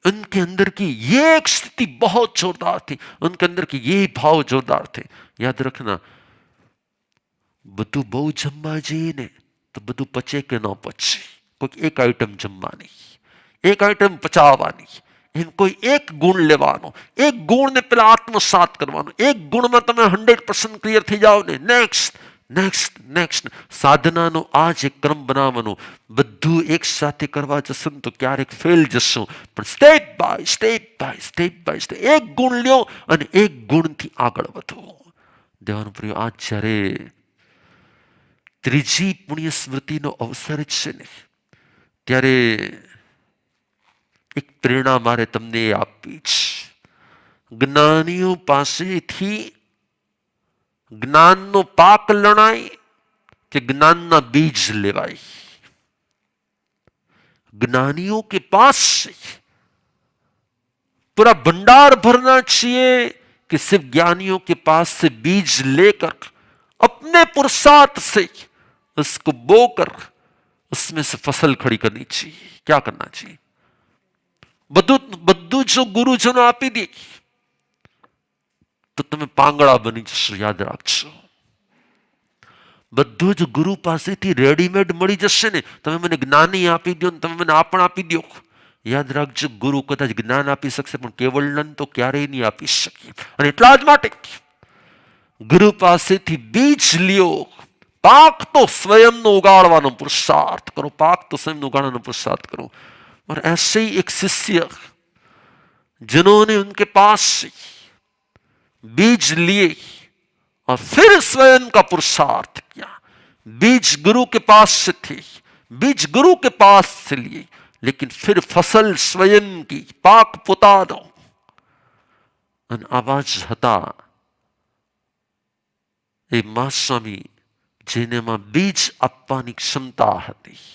उनके अंदर की ये एक स्थिति बहुत जोरदार थी, उनके अंदर की ये भाव जोरदार थे. याद रखना, બધું બહુ જમવા જઈએ ને તો બધું પચે કે ન પચે. કોઈક એક આઈટમ જમવાની, એક આઈટમ પચાવવાની, એમ કોઈ એક ગુણ લેવાનો, એક ગુણને પેલા આત્મસાત કરવાનો. એક ગુણમાં તમે 100% ક્લિયર થઈ જાઓ ને, નેક્સ્ટ નેક્સ્ટ નેક્સ્ટ. સાધનાનો આ જ એક ક્રમ બનાવવાનો. બધું એક સાથે કરવા જશો ને તો ક્યારેક ફેલ જશો, પણ step by step by step by step એક ગુણ લ્યો અને એક ગુણથી આગળ વધો. દેવાનું પ્રિય, આ જ્યારે ત્રીજી પુણ્ય સ્મૃતિનો અવસર છે ને, ત્યારે એક પ્રેરણા મારે તમને આપવી છે. જ્ઞાનીઓ પાસેથી જ્ઞાનનો પાક લણાય कि ज्ञान बीज लेवाई. ज्ञानियों के पास से पूरा भंडार भरना चाहिए कि सिर्फ ज्ञानियों के पास से बीज लेकर अपने पुरुषार्थ से उसको बोकर उसमें से फसल खड़ी करनी चाहिए. क्या करना चाहिए? બધું જો ગુરુજનો આપી દે તો તમે પાંગળા બની જશો. યાદ રાખજો, બધું જ ગુરુ પાસેથી રેડીમેડ મળી જશે ને. તમે મને જ્ઞાની આપી દો ને તમે મને આપણ આપી દો, યાદ રાખજો, ગુરુ કદાચ જ્ઞાન આપી શકશે પણ કેવળ જ્ઞાન તો ક્યારેય નહીં આપી શકે. અને એટલા જ માટે ગુરુ પાસેથી બીજ લ્યો, પાક તો સ્વયંનો ઉગાડવાનો પુરુષાર્થ કરો. પાક તો સ્વયંનો ઉગાડવાનો પુરુષાર્થ કરો. और ऐसे ही एक शिष्य जिन्होंने उनके पास से बीज लिए और फिर स्वयं का पुरुषार्थ किया. बीज गुरु के पास से थे, बीज गुरु के पास से लिए, लेकिन फिर फसल स्वयं की, पाक પોતાનો. અને આવા જ હતા એ મહાસ્વામી, જેનેમાં બીજ આપવાની ક્ષમતા હતી.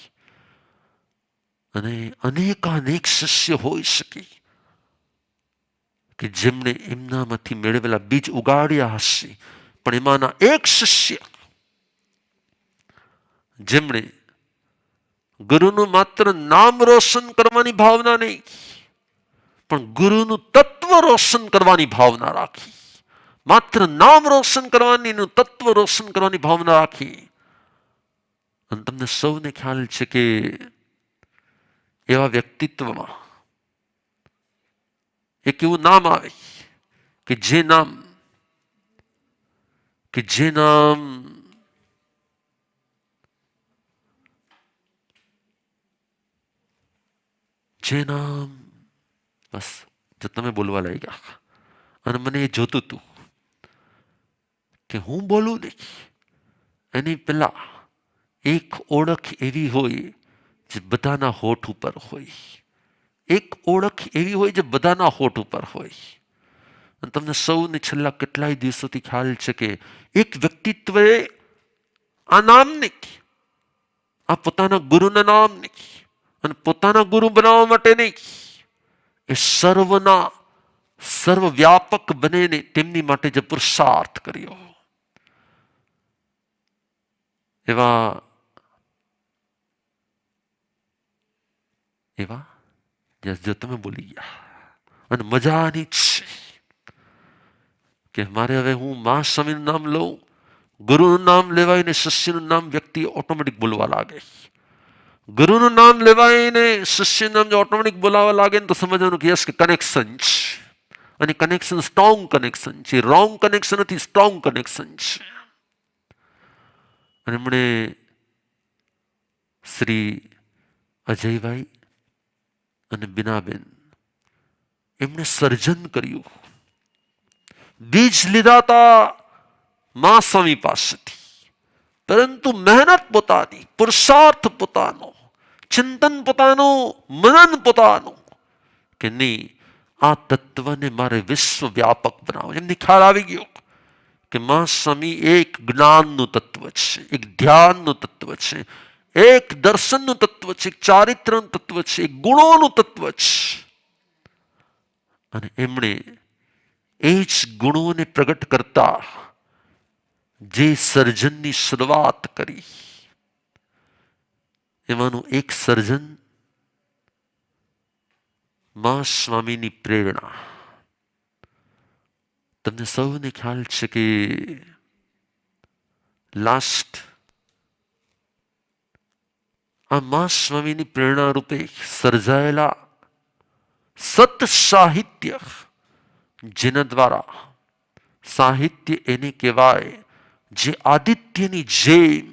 અને અનેકાનેક શિષ્ય હોઈ શકે કે જેમણે એમનામાંથી મેળવેલા બીજ ઉગાડ્યા હશે, પણ એમાંના એક શિષ્ય જેમણે ગુરુનું માત્ર નામ રોશન કરવાની ભાવના નહીં, પણ ગુરુનું તત્વ રોશન કરવાની ભાવના રાખી. માત્ર નામ રોશન કરવાની, તત્વ રોશન કરવાની ભાવના રાખી. અને તમને સૌને ખ્યાલ છે કે એવા વ્યક્તિત્વમાં એક એવું નામ આવે કે જે નામ બસ જો તમે બોલવા લાગ્યા અને મને એ જોતું હતું કે હું બોલું નહીં, એની પેલા એક ઓળખ એવી હોય જે બધાના હોઠ ઉપર હોય. એક ઓળખ એવી હોય જે બધાના હોઠ ઉપર હોય. અને તમને સૌને છેલ્લા કેટલાય દિવસોથી ખ્યાલ છે કે એક વ્યક્તિત્વએ આ નામને, આ પોતાના ગુરુના નામને અને પોતાના ગુરુ બનાવવા માટે નહીં, એ સર્વના સર્વવ્યાપક બનેને તેમની માટે જે પુરુષાર્થ કર્યો, એવા જો તમે બોલી ગયા. અને મજાની છે કે મારે હવે હું મહાસ્વામીનું નામ લઉં, ગુરુનું નામ લેવાય ને શિષ્યનું નામ વ્યક્તિ ઓટોમેટિક બોલવા લાગે. ગુરુનું નામ લેવાય ને શિષ્યનું નામ જો ઓટોમેટિક બોલાવા લાગે ને તો સમજવાનું કે યસ કે કનેક્શન છે. અને કનેક્શન સ્ટ્રોંગ કનેક્શન છે, રોંગ કનેક્શન નથી, સ્ટ્રોંગ કનેક્શન છે. અને એમણે શ્રી અજયભાઈ અને બીનાબેન એમણે સર્જન કર્યું. બીજ લીધા હતા મહાસ્વામી પાસેથી, પરંતુ મહેનત પોતાની, પુરુષાર્થ પોતાનો, ચિંતન પોતાનું, મનન પોતાનું કે નહીં, આ તત્વને મારે વિશ્વવ્યાપક બનાવવું. એમને ખ્યાલ આવી ગયો કે મહાસ્વામી એક જ્ઞાનનું તત્વ છે, એક ધ્યાનનું તત્વ છે, એક દર્શનનું તત્વ છે, એક ચારિત્રનું તત્વ છે, એક ગુણોનું તત્વ છે. અને એમણે એ જ ગુણોને પ્રગટ કરતા જે સર્જનની શરૂઆત કરી, એમાંનું એક સર્જન મહાસ્વામીની પ્રેરણા. તમને સૌને ખ્યાલ છે કે લાસ્ટ આ મહાસ્વામીની પ્રેરણા રૂપે સર્જાયેલા સત સાહિત્ય, જેના દ્વારા સાહિત્ય એને કહેવાય જે આદિત્યની જેમ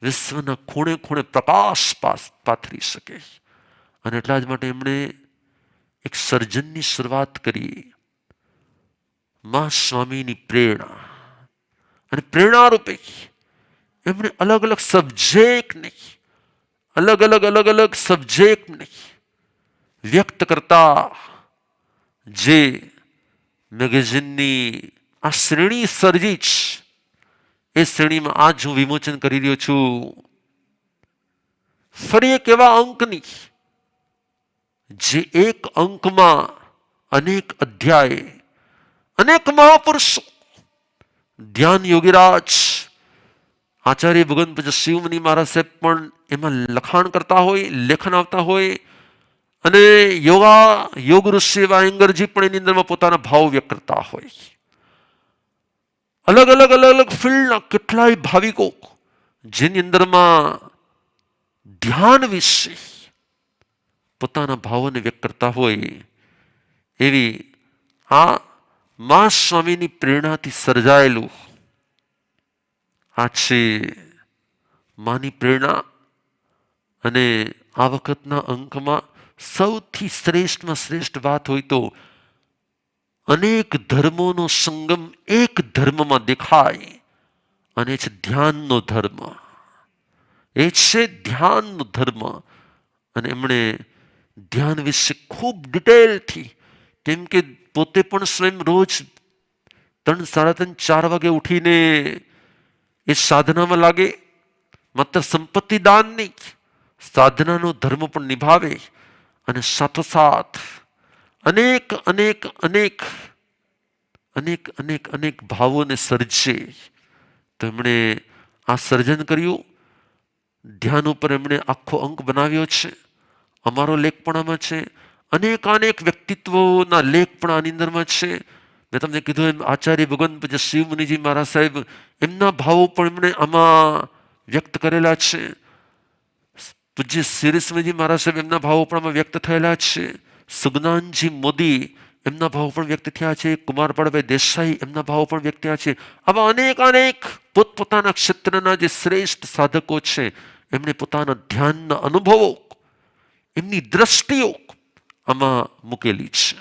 વિશ્વના ખૂણે ખૂણે પ્રકાશ પાથરી શકે. અને એટલા જ માટે એમણે એક સર્જનની શરૂઆત કરી, મા સ્વામીની પ્રેરણા. અને પ્રેરણા રૂપે એમણે અલગ અલગ સબ્જેક્ટને વ્યક્ત કરતા જે મેગેઝિનની આ શ્રેણી સર્જી છે, એ શ્રેણીમાં આજ હું વિમોચન કરી રહ્યો છું. ફરી એક એવા અંકની જે એક અંકમાં અનેક અધ્યાય, અનેક મહાપુરુષો, ધ્યાન યોગીરાજ આચાર્ય ભગવાન પૂજ્ય શિવમુનિ મહારાજ સાહેબ પણ એમાં લખાણ કરતા હોય, લેખન આવતા હોય. અને યોગ ઋષિ એવા એંગરજી પણ એની અંદરમાં પોતાના ભાવ વ્યક્ત કરતા હોય. અલગ અલગ ફિલ્ડના કેટલાય ભાવિકો જેની અંદરમાં ધ્યાન વિશે પોતાના ભાવોને વ્યક્ત કરતા હોય. એવી આ મા સ્વામીની પ્રેરણાથી સર્જાયેલું આ છે માની પ્રેરણા. અને આ વખતના અંકમાં સૌથી શ્રેષ્ઠમાં શ્રેષ્ઠ વાત હોય તો અનેક ધર્મોનો સંગમ એક ધર્મમાં દેખાય, અને છે ધ્યાનનો ધર્મ. એ છે ધ્યાનનો ધર્મ. અને એમણે ધ્યાન વિશે ખૂબ ડિટેલથી, કેમ કે પોતે પણ સ્વયં રોજ 3, 3:30, 4 વાગે ઉઠીને એ સાધનામાં લાગે. માત્ર સંપત્તિ દાન નહીં, સાધનાનો ધર્મ પણ નિભાવે. અને સાથોસાથ અનેક ભાવોને સર્જે. તો એમણે આ સર્જન કર્યું. ધ્યાન ઉપર એમણે આખો અંક બનાવ્યો છે. અમારો લેખ પણ આમાં છે. અનેક વ્યક્તિત્વોના લેખ પણ આની અંદરમાં છે. મેં તમને કીધું એમ આચાર્ય ભગવાન પૂજ્ય શિવમુનિજી મહારાજ સાહેબ, એમના ભાવો પણ એમણે આમાં વ્યક્ત કરેલા છે. પૂજ્ય શ્રીસ્વામીજી મહારાજ સાહેબ, એમના ભાવો પણ આમાં વ્યક્ત થયેલા છે. સુજ્ઞાનજી મોદી, એમના ભાવો પણ વ્યક્ત થયા છે. કુમારપાળભાઈ દેસાઈ, એમના ભાવો પણ વ્યક્ત થયા છે. આવા અનેક પોતપોતાના ક્ષેત્રના જે શ્રેષ્ઠ સાધકો છે, એમણે પોતાના ધ્યાનના અનુભવો, એમની દ્રષ્ટિઓ આમાં મૂકેલી છે.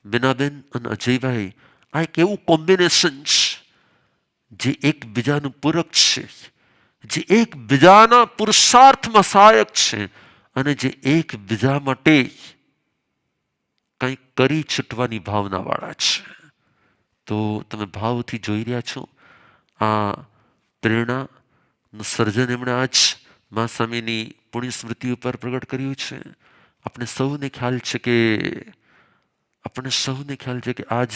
બેનાબેન અને અજયભાઈ, આ એક એવું કોમ્બિનેશન છે જે એકબીજાનું પૂરક છે, જે એકબીજાના પુરુષાર્થમાં સહાયક છે, અને જે એકબીજા માટે કંઈક કરી છૂટવાની ભાવના વાળા છે. તો તમે ભાવથી જોઈ રહ્યા છો આ પ્રેરણાનું સર્જન એમણે આજ મા સ્વામીની પુણ્ય સ્મૃતિ ઉપર પ્રગટ કર્યું છે. આપણે સૌને ખ્યાલ છે કે આજ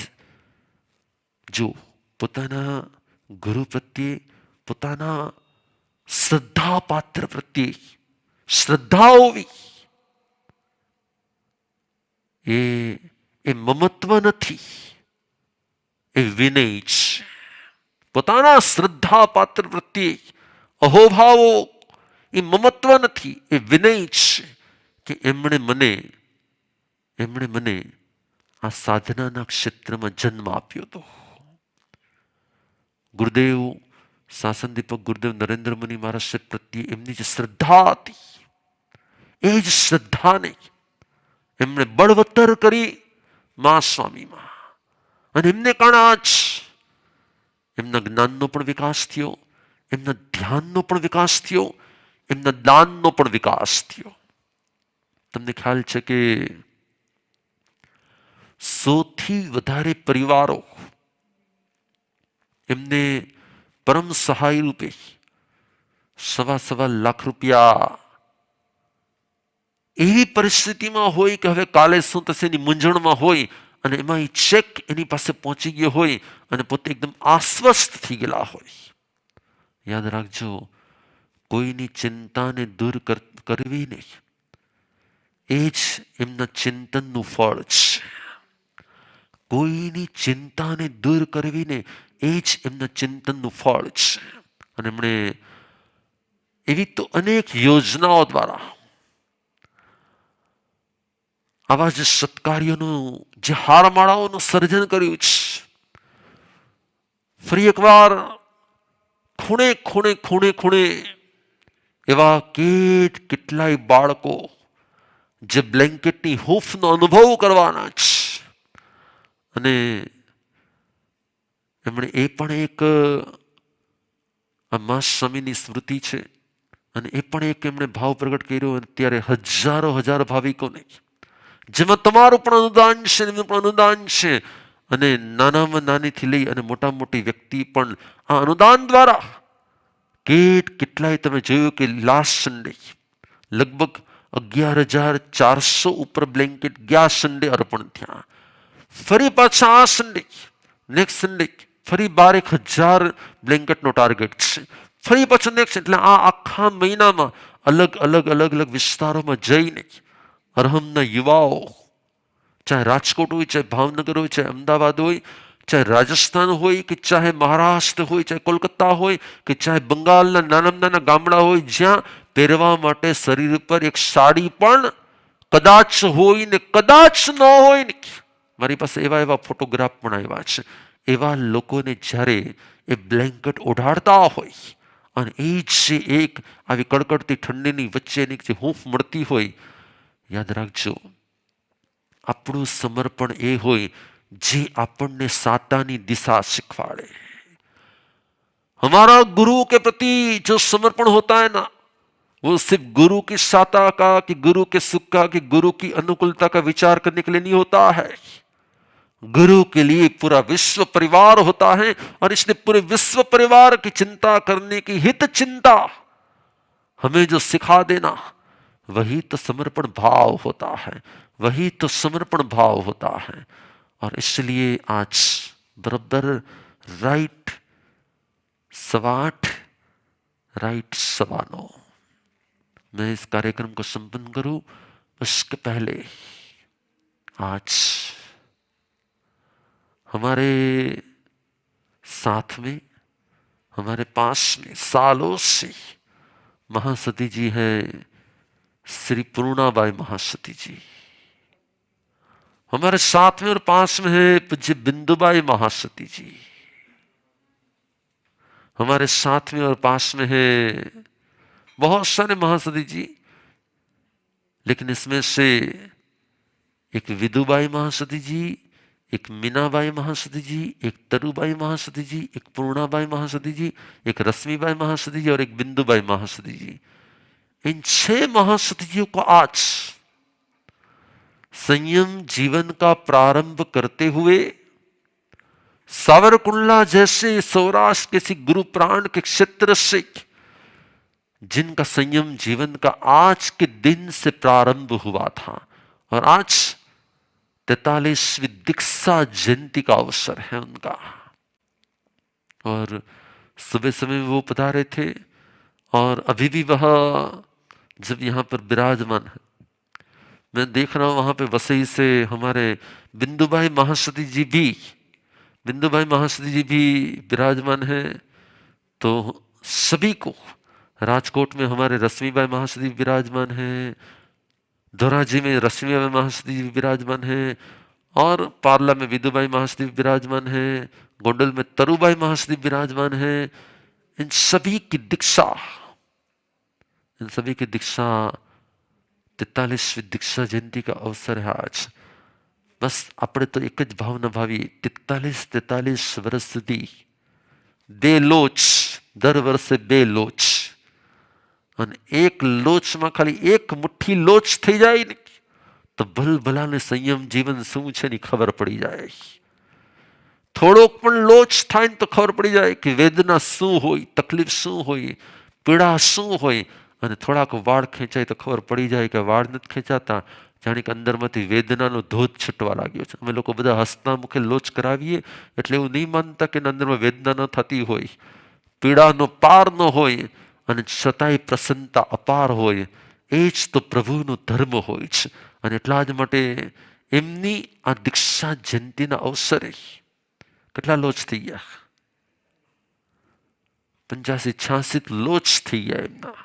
જો પોતાના ગુરુ પ્રત્યે, પોતાના શ્રદ્ધા પાત્ર પ્રત્યે શ્રદ્ધા હોવી, એ મમત્વ નથી, એ વિનય છે. પોતાના શ્રદ્ધા પાત્ર પ્રત્યે અહોભાવો એ મમત્વ નથી, એ વિનય છે કે એમણે મને આ સાધનાના ક્ષેત્રમાં જન્મ આપ્યો હતો. ગુરુદેવ શાસન દીપક ગુરુદેવ નરેન્દ્ર મુનિ મહારાજ પ્રત્યે એમની જે શ્રદ્ધા હતી, એ જ શ્રદ્ધાને એમણે બળવત્તર કરી મા સ્વામીમાં. અને એમને કારણે આજ એમના જ્ઞાનનો પણ વિકાસ થયો, એમના ધ્યાનનો પણ વિકાસ થયો, એમના દાનનો પણ વિકાસ થયો. તમને ખ્યાલ છે કે 100થી વધારે પરિવારો એમને પરમ સહાય રૂપે સવા લાખ રૂપિયા, એવી પરિસ્થિતિમાં હોય કે હવે કાલે શું થશે એની મૂંઝવણમાં હોય, અને એમાં એ ચેક એની પાસે પહોંચી ગયો હોય અને પોતે એકદમ આશ્વસ્ત થઈ ગયેલા હોય. યાદ રાખજો, કોઈની ચિંતાને દૂર કરવી નહીં, એ જ એમના ચિંતનનું ફળ છે. કોઈની ચિંતાને દૂર કરવીને એ જ એમના ચિંતનનું ફળ છે. અને એમણે એવી તો અનેક યોજનાઓ દ્વારા આવા જે સત્કાર્યોનું, જે હારમાળાઓનું સર્જન કર્યું છે, ફરી એકવાર ખૂણે ખૂણે ખૂણે ખૂણે એવા કેટલાય બાળકો જે બ્લેન્કેટની હૂંફનો અનુભવ કરવાના છે, અને એમણે એ પણ એક આ માસ સ્વામીની સ્મૃતિ છે, અને એ પણ એક એમણે ભાવ પ્રગટ કર્યો. અત્યારે હજાર ભાવિકોને, જેમાં તમારું પણ અનુદાન છે, એમનું પણ અનુદાન છે, અને નાનામાં નાનીથી લઈ અને મોટી વ્યક્તિ પણ આ અનુદાન દ્વારા કેટલાય તમે જોયું કે લાસ્ટ સન્ડે લગભગ 11,400 ઉપર બ્લેન્કેટ ગયા સન્ડે અર્પણ થયા. ફરી પાછા આ સન્ડે, નેક્સ્ટ સન્ડે ફરી 12,000 બ્લેન્કેટનો ટાર્ગેટ છે. ફરી પાછું નેક્સ્ટ, એટલે આ આખા મહિનામાં અલગ વિસ્તારોમાં જઈને અરહમના યુવાઓ, ચાહે રાજકોટ હોય, ચાહે ભાવનગર હોય, ચાહે અમદાવાદ હોય, ચાહે રાજસ્થાન હોય, કે ચાહે મહારાષ્ટ્ર હોય, ચાહે કોલકાતા હોય, કે ચાહે બંગાળના નાના ગામડા હોય, જ્યાં પહેરવા માટે શરીર પર એક સાડી પણ કદાચ હોય ને કદાચ ન હોય ને, મારી પાસે એવા ફોટોગ્રાફ પણ આવ્યા છે. એવા લોકોને જ્યારે એ બ્લેન્કેટ ઓઢાડતા હોય અને એ જ એક આવી કડકડતી ઠંડીની વચ્ચેની જે હૂંફ મળતી હોય, યાદ રાખજો, આપણું સમર્પણ એ હોય જે આપણને सातानी दिशा सिखवाड़े. हमारा गुरु के प्रति जो समर्पण होता है ना, वो सिर्फ गुरु की साता का, कि गुरु के सुख का, कि गुरु की अनुकूलता का विचार करने के लिए नहीं होता है. गुरु के लिए पूरा विश्व परिवार होता है, और इसने पूरे विश्व परिवार की चिंता करने की हित चिंता हमें जो सिखा देना, वही तो समर्पण भाव होता है, वही तो समर्पण भाव होता है. और इसलिए आज बराबर राइट 8:15, राइट 9:15 मैं इस कार्यक्रम को संपन्न करूं, उसके पहले आज हमारे साथ में, हमारे पास में सालों से महासती जी हैं, श्री पूर्णाबाई महासती जी. हमारे साथ में और पास में है पूज्य बिंदुबाई महासती जी. हमारे साथ में और पास में है बहुत सारे महासती जी, लेकिन इसमें से एक विदुबाई महासती जी, एक मीनाबाई महासती जी, एक तरुबाई महासती जी, एक पूर्णाबाई महासती जी, एक रश्मिबाई महासती जी और एक बिंदुबाई महासती जी. इन 6 महासती जियों को आज संयम जीवन का प्रारंभ करते हुए सावरकुंडला जैसे सौराष्ट्र के किसी गुरु प्राण के क्षेत्र से, जिनका संयम जीवन का आज के दिन से प्रारंभ हुआ था, और आज 43वीं दीक्षा जयंती का अवसर है उनका. और सुबह समय में वो पधारे थे, और अभी भी वह जब यहाँ पर विराजमान है, मैं देख रहा हूँ वहाँ पे वसई से हमारे बिंदुबाई महासती जी भी विराजमान हैं. तो सभी को, राजकोट में हमारे रश्मिबाई महासती विराजमान हैं, धोराजी में रश्मिबाई महासती जी विराजमान हैं, और पार्ला में विदुबाई महासती विराजमान हैं, गोंडल में तरुबाई महासती विराजमान हैं. इन सभी की दीक्षा 43वीं दीक्षा जयंती का अवसर है आज. बस આપણે તો એક જ ભાવના ભાવી, 43 વર્ષ સુધી 2 લોચ, દર વર્ષે 2 લોચ, અને એક લોચમાં ખાલી એક મુઠ્ઠી લોચ થઈ જાય ને, તો ભલભલાને સંયમ જીવન શું છે ની ખબર પડી જાય. થોડોક પણ લોચ થાય ને તો ખબર પડી જાય કે વેદના શું હોય, તકલીફ શું હોય, પીડા શું હોય. અને થોડાક વાળ ખેંચાય તો ખબર પડી જાય કે વાળ નથી ખેંચાતા, જાણે કે અંદરમાંથી વેદનાનો ધોધ છૂટવા લાગ્યો છે. અમે લોકો બધા હસતા મુખે લોચ કરાવીએ એટલે એવું નહીં માનતા કે અંદરમાં વેદના ન થતી હોય, પીડાનો પાર ન હોય, અને છતાંય પ્રસન્નતા અપાર હોય. એ જ તો પ્રભુનો ધર્મ હોય છે. અને એટલા જ માટે એમની આ દીક્ષા જયંતિના અવસરે કેટલા લોચ થઈ ગયા, 85-86 લોચ થઈ ગયા એમના.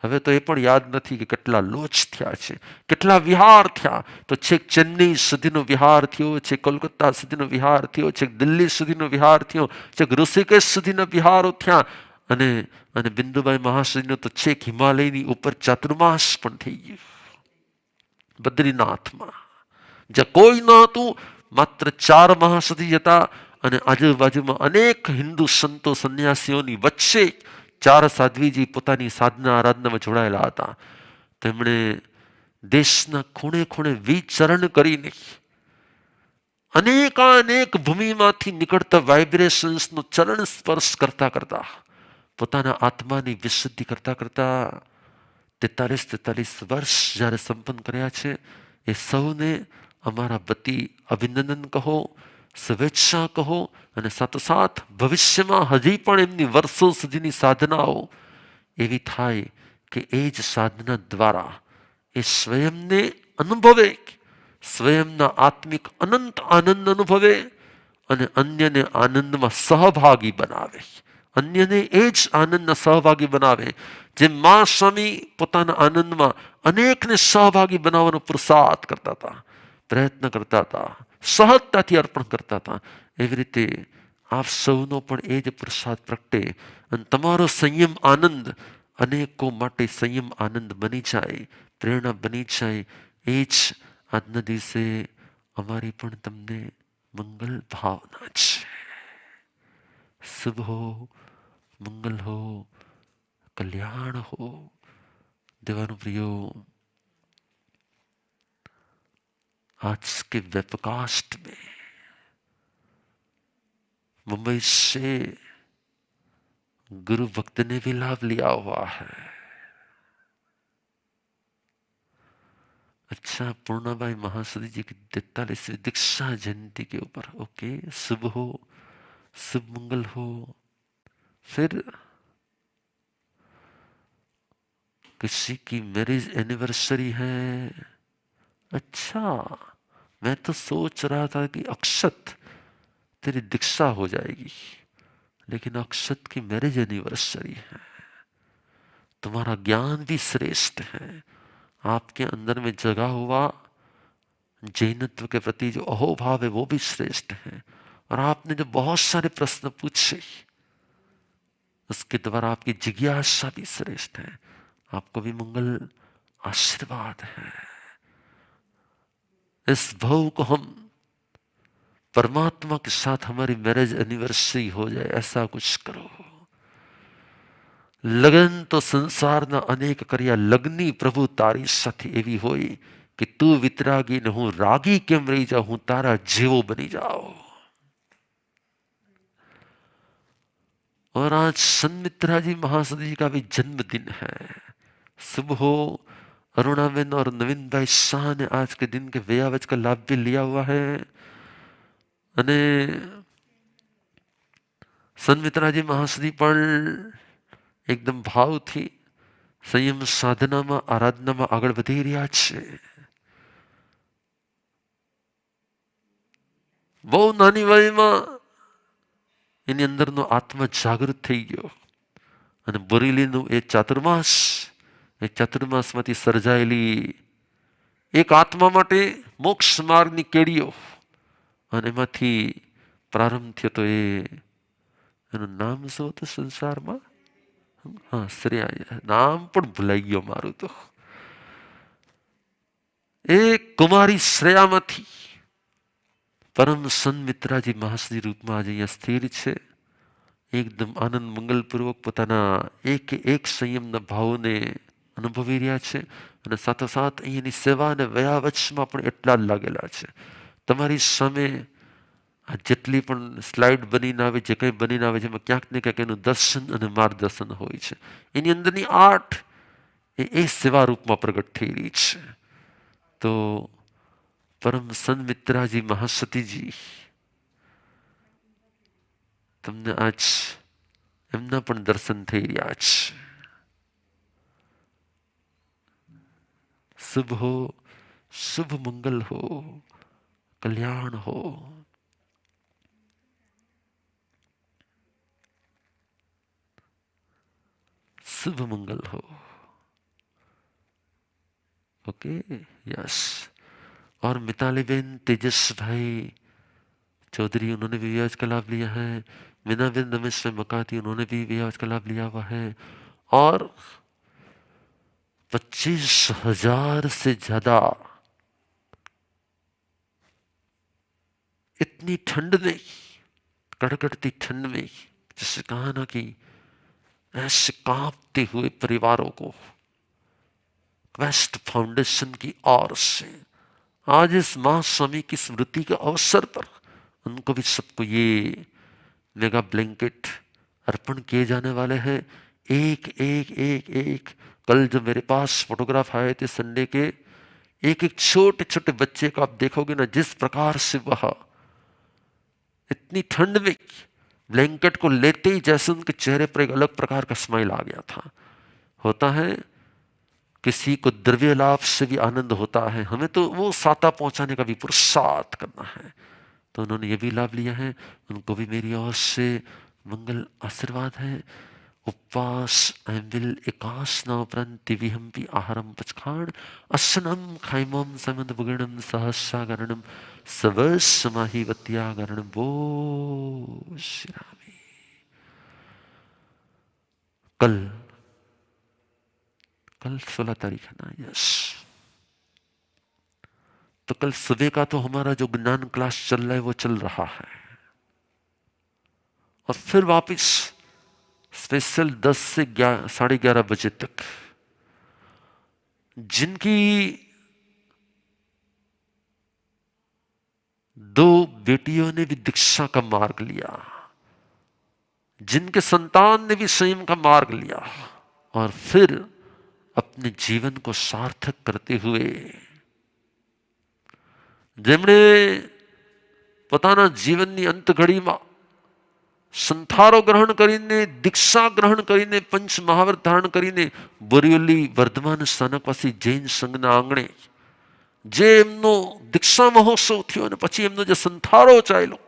હવે તો એ પણ યાદ નથી કે કેટલા લોચ થયા છે, કેટલા વિહાર થયા. તો છેક ચેન્નઈ સુધીનો વિહાર થયો, છેક કોલકાતા સુધીનો વિહાર થયો, છેક દિલ્હી સુધીનો વિહાર થયો, છેક ઋષિકેશ સુધીના વિહારો થયા. અને અને બિંદુભાઈ મહાશયનો તો છેક હિમાલયની ઉપર ચાતુર્માસ પણ થઈ ગયું, બદ્રીનાથમાં, જ્યાં કોઈ ન હતું, માત્ર 4 મહાસતી હતા. અને આજુબાજુમાં અનેક હિન્દુ સંતો સંન્યાસીઓની વચ્ચે 4 સાધ્વીજી પોતાની સાધના આરાધનામાં જોડાયેલા હતા. તેમણે દેશના ખૂણે ખૂણે વિચરણ કરીને અનેક ભૂમિમાંથી નીકળતા વાઇબ્રેશન્સનો ચરણ સ્પર્શ કરતા કરતા પોતાના આત્માની વિશુદ્ધિ કરતા કરતા 43 વર્ષ જ્યારે સંપન્ન કર્યા છે. એ સૌને અમારા વતી અભિનંદન કહો, શુભેચ્છા કહો. અને સાથોસાથ ભવિષ્યમાં હજી પણ એમની વર્ષો સુધીની સાધનાઓ એવી થાય કે એ જ સાધના દ્વારા એ સ્વયંને અનુભવે, સ્વયંના આત્મિક અનંત આનંદ અનુભવે અને અન્યને આનંદમાં સહભાગી બનાવે, અન્યને એ જ આનંદના સહભાગી બનાવે. જેમ મા સ્વામી પોતાના આનંદમાં અનેકને સહભાગી બનાવવાનો પુરુષાર્થ કરતા હતા, પ્રયત્ન કરતા હતા, સહજતાથી અર્પણ કરતા હતા, એવી રીતે આપ સૌનો પણ એ જ પુરુષાર્થ પ્રગટે અને તમારો સંયમ આનંદ અનેકો માટે સંયમ આનંદ બની જાય, પ્રેરણા બની જાય. એ જ આજના દિવસે અમારી પણ તમને મંગલ ભાવના છે. શુભ હો, मंगल हो, कल्याण हो. देवानुप्रियो, आज के वेबकास्ट में मुंबई से गुरु भक्त ने भी लाभ लिया हुआ है. अच्छा, पूर्णाबाई महासती जी की 43वीं दीक्षा जयंती के ऊपर. ओके, शुभ हो, शुभ मंगल हो. फिर किसी की मैरिज एनिवर्सरी है. अच्छा, मैं तो सोच रहा था कि अक्षत तेरी दीक्षा हो जाएगी, लेकिन अक्षत की मैरिज एनिवर्सरी है. तुम्हारा ज्ञान भी श्रेष्ठ है, आपके अंदर में जगा हुआ जैनत्व के प्रति जो अहोभाव है वो भी श्रेष्ठ है. और आपने जो बहुत सारे प्रश्न पूछे उसके द्वारा आपकी जिज्ञासा भी श्रेष्ठ है. आपको भी मंगल आशीर्वाद है. इस भाव को हम परमात्मा के साथ हमारी मैरिज एनिवर्सरी हो जाए, ऐसा कुछ करो. લગન તો સંસારના અનેક કર્યા, લગ્ની પ્રભુ તારી સાથે એવી હોય કે તું વિતરાગી ને હું રાગી કેમ રહી જાઉં, હું તારા જેવો બની જાઉં. और आज सन्मित्रा जी महासती जी का भी जन्मदिन है. शुभ हो. अरुणाबेन और नवीन भाई शाह ने आज के दिन के व्यावज का लाभ भी लिया हुआ है. અને સન્મિત્રાજી મહાસતી પણ એકદમ ભાવથી સંયમ સાધનામાં આરાધનામાં આગળ વધી રહ્યા છે. બહુ નાની વયમાં એની અંદરનો આત્મા જાગૃત થઈ ગયો અને બોરીલીનું એ ચાતુર્માસમાંથી સર્જાયેલી એક આત્મા માટે મોક્ષ માર્ગની કેડીઓ અને એમાંથી પ્રારંભ થયો. તો એનું નામ શું હતું સંસારમાં? હા, શ્રેયા. નામ પણ ભૂલાઈ ગયો મારું તો. એ કુમારી શ્રેયામાંથી પરમ સન્મિત્રાજી મહાસતી રૂપમાં આજે અહીંયા સ્થિર છે. એકદમ આનંદ મંગલપૂર્વક પોતાના એક સંયમના ભાવોને અનુભવી રહ્યા છે. અને સાથોસાથ અહીંયાની સેવા અને વયાવચમાં પણ એટલા જ લાગેલા છે. તમારી સામે આ જેટલી પણ સ્લાઇડ બનીને આવે, જે કંઈ બનીને આવે, જેમાં ક્યાંક ને ક્યાંક એનું દર્શન અને માર્ગદર્શન હોય છે. એની અંદરની આર્ટ એ સેવા રૂપમાં પ્રગટ થઈ રહી છે. તો પરમ સન્મિત્રાજી મહાસતીજી તમને આજ એમના પણ દર્શન થઈ રહ્યા છે. શુભ હો, શુભ મંગલ હો, कल्याण हो. शुभ मंगल हो. Okay, yes. और मिताली बेन तेजस भाई चौधरी, उन्होंने भी ब्याज का लाभ लिया है। मीना बिन रमेश मकाती, उन्होंने भी ब्याज का लाभ लिया हुआ है। और 25,000 से ज्यादा, इतनी ठंड में, कड़कड़ती ठंड में, जिससे कहा ना कि ऐसे कांपते हुए परिवारों को क्वेस्ट फाउंडेशन की ओर से आज इस महास्वामी की स्मृति के अवसर पर उनको भी सबको ये मेगा ब्लैंकेट अर्पण किए जाने वाले हैं। एक एक एक एक कल जो मेरे पास फोटोग्राफ आए थे संडे के, एक एक छोटे छोटे बच्चे को आप देखोगे ना, जिस प्रकार से वह इतनी ठंड में ब्लैंकेट को लेते ही जैसे उनके चेहरे पर एक अलग प्रकार का स्माइल आ गया था। होता है किसी को द्रव्य लाभ से भी आनंद होता है, हमें तो वो साता पहुंचाने का भी पुरुषार्थ करना है। तो उन्होंने ये भी लाभ लिया है, उनको भी मेरी ओर से मंगल आशीर्वाद है। उपवास ऐम्बिल एकासनापरन्ति विहंपि आहारम पचखाण असनम खैमम समद बुगणम सहस्रागरणम सवसमाहिवत्यागरणम। वो श्री रामे। कल 16 तारीख है ना, यस। तो कल सुबह का तो हमारा जो ज्ञान क्लास चल रहा है वो चल रहा है, और फिर वापस स्पेशल 10 से 11:30 बजे तक जिनकी 2 बेटियों ने भी दीक्षा का मार्ग लिया, जिनके संतान ने भी संयम का मार्ग लिया, और फिर अपने जीवन को सार्थक करते हुए જેમણે પોતાના જીવનની અંત ઘડીમાં સંથારો ગ્રહણ કરીને, દીક્ષા ગ્રહણ કરીને, પંચ મહાવર ધારણ કરીને બોરીવલી વર્ધમાન સ્થાનકવાસી જૈન સંઘના આંગણે જે એમનો દીક્ષા મહોત્સવ થયો અને પછી એમનો જે સંથારો ચાલ્યો,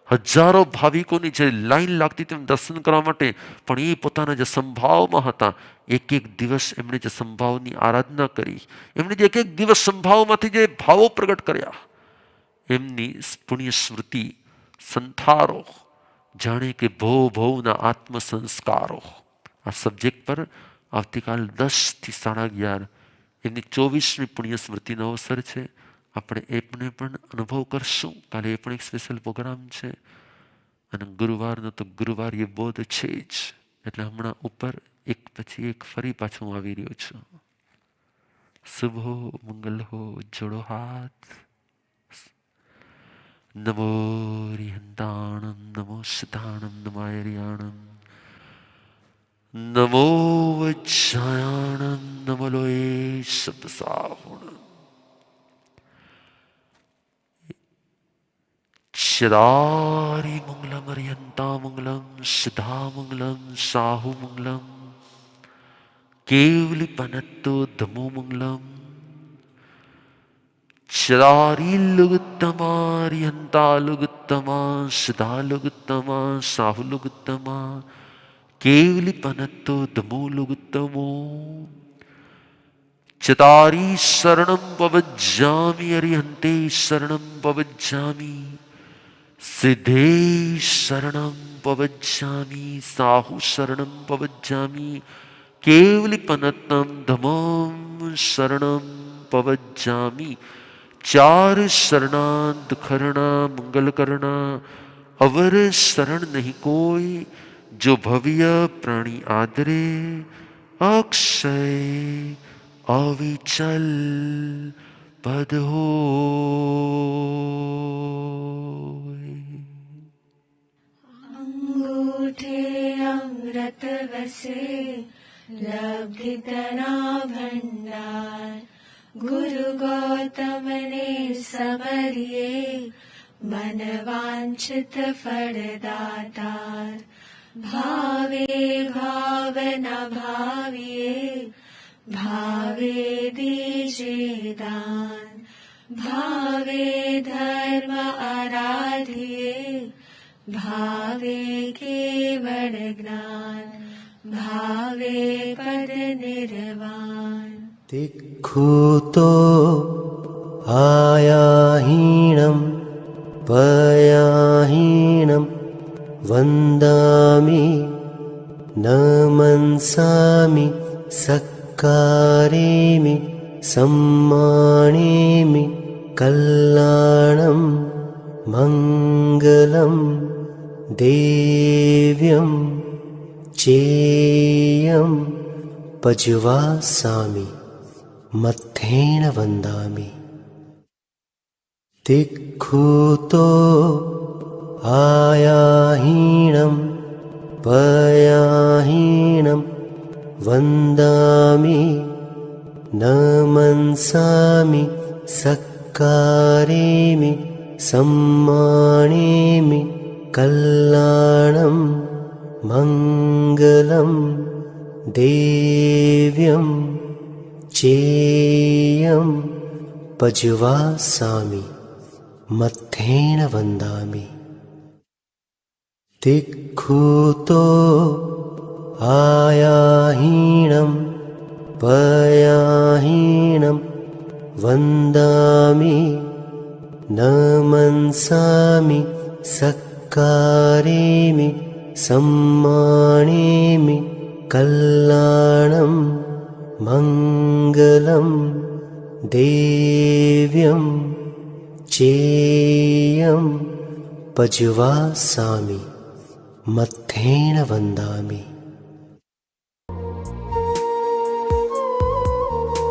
હજારો ભાવિકોની જે લાઈન લાગતી તેમ દર્શન કરવા માટે, પણ એ પોતાના જે સંભાવમાં હતા, એક એક દિવસ એમણે જે સંભાવની આરાધના કરી, એમણે જે એક એક દિવસ સંભાવમાંથી જે ભાવો પ્રગટ કર્યા, એમની પુણ્ય સ્મૃતિ સંથારો જાણે કે ભવ ભવના આત્મ સંસ્કારો, આ સબ્જેક્ટ પર આવતીકાલ 10 થી 11:30 એમની 24મી પુણ્ય સ્મૃતિનો અવસર છે. આપણે એમને પણ અનુભવ કરશું. કાલે એ પણ એક સ્પેશિયલ પ્રોગ્રામ છે, અને ગુરુવારનો તો ગુરુવાર એ બોધ છે જ. એટલે હમણાં ઉપર એક પછી એક ફરી પાછું હું આવી રહ્યો છું. શુભ હો, મંગલ હો, જોડો હાથ. નમો રિહંતાણમ, નમો સિદ્ધાણમ, નમાયરિયાણમ, નમો વજ્જાયાણમ, નમો લોએ શબ્દસાહુણમ. શદારી મંગલમ, અરિહંતા મંગલમ, સિદ્ધા મંગલમ, સાહુ મંગલમ, કેવલી પનત્તો ધમો મંગલમ. शरारी लुगुत्तमा, रिहंता लुगुत्तमा, सिधा लुगुत्तमा, साहु लुगुत्तमा, केवली पनत्तो दमो लुगुत्तमो. चतारी शरणं पवज्जामि, अरिहन्ते शरणं पवज्जामि, सिद्धे शरणं पवज्जामि, साहु शरणं पवज्जामि, केवली पनत्तं धमं शरणं पवज्जामि. 4 शरणांत खरणा मंगल करना, अवर शरण नहीं कोई, जो भव्य प्राणी आदरे, अक्षय अविचल पद हो. अंगूठे अमृत बसे, लब्धितना भंडार, गुरु गौतम ने समरिए, मन वांछित फल दातार. भावे भावना भाविए, भावे दीजे दान, भावे धर्म आराधिए, भावे केवल ज्ञान, भावे पद निर्वाण. तिक्खुतो आयाहीनं पयाहीनं वन्दामि न मनसामि सक्कारेमि सम्मानेमि कल्याणं मङ्गलं देव्यं चेयं पज्वासामि मत्थेन वन्दामि तिक्खुतो आयाहीनं पयाहीनं वन्दामि न मनसामि सक्कारेमि सम्मानेमि कल्याणं मङ्गलं देव्यं चेयं पज्वासामि मत्थेन वन्दामि तिक्खुतो आयाहीनं पयाहीनं वन्दामि न मनसामि सक्कारेमि सम्मानेमि कल्याणं मङ्गलं देव्यं चेयं पज्वासामि मत्थेन वन्दामि।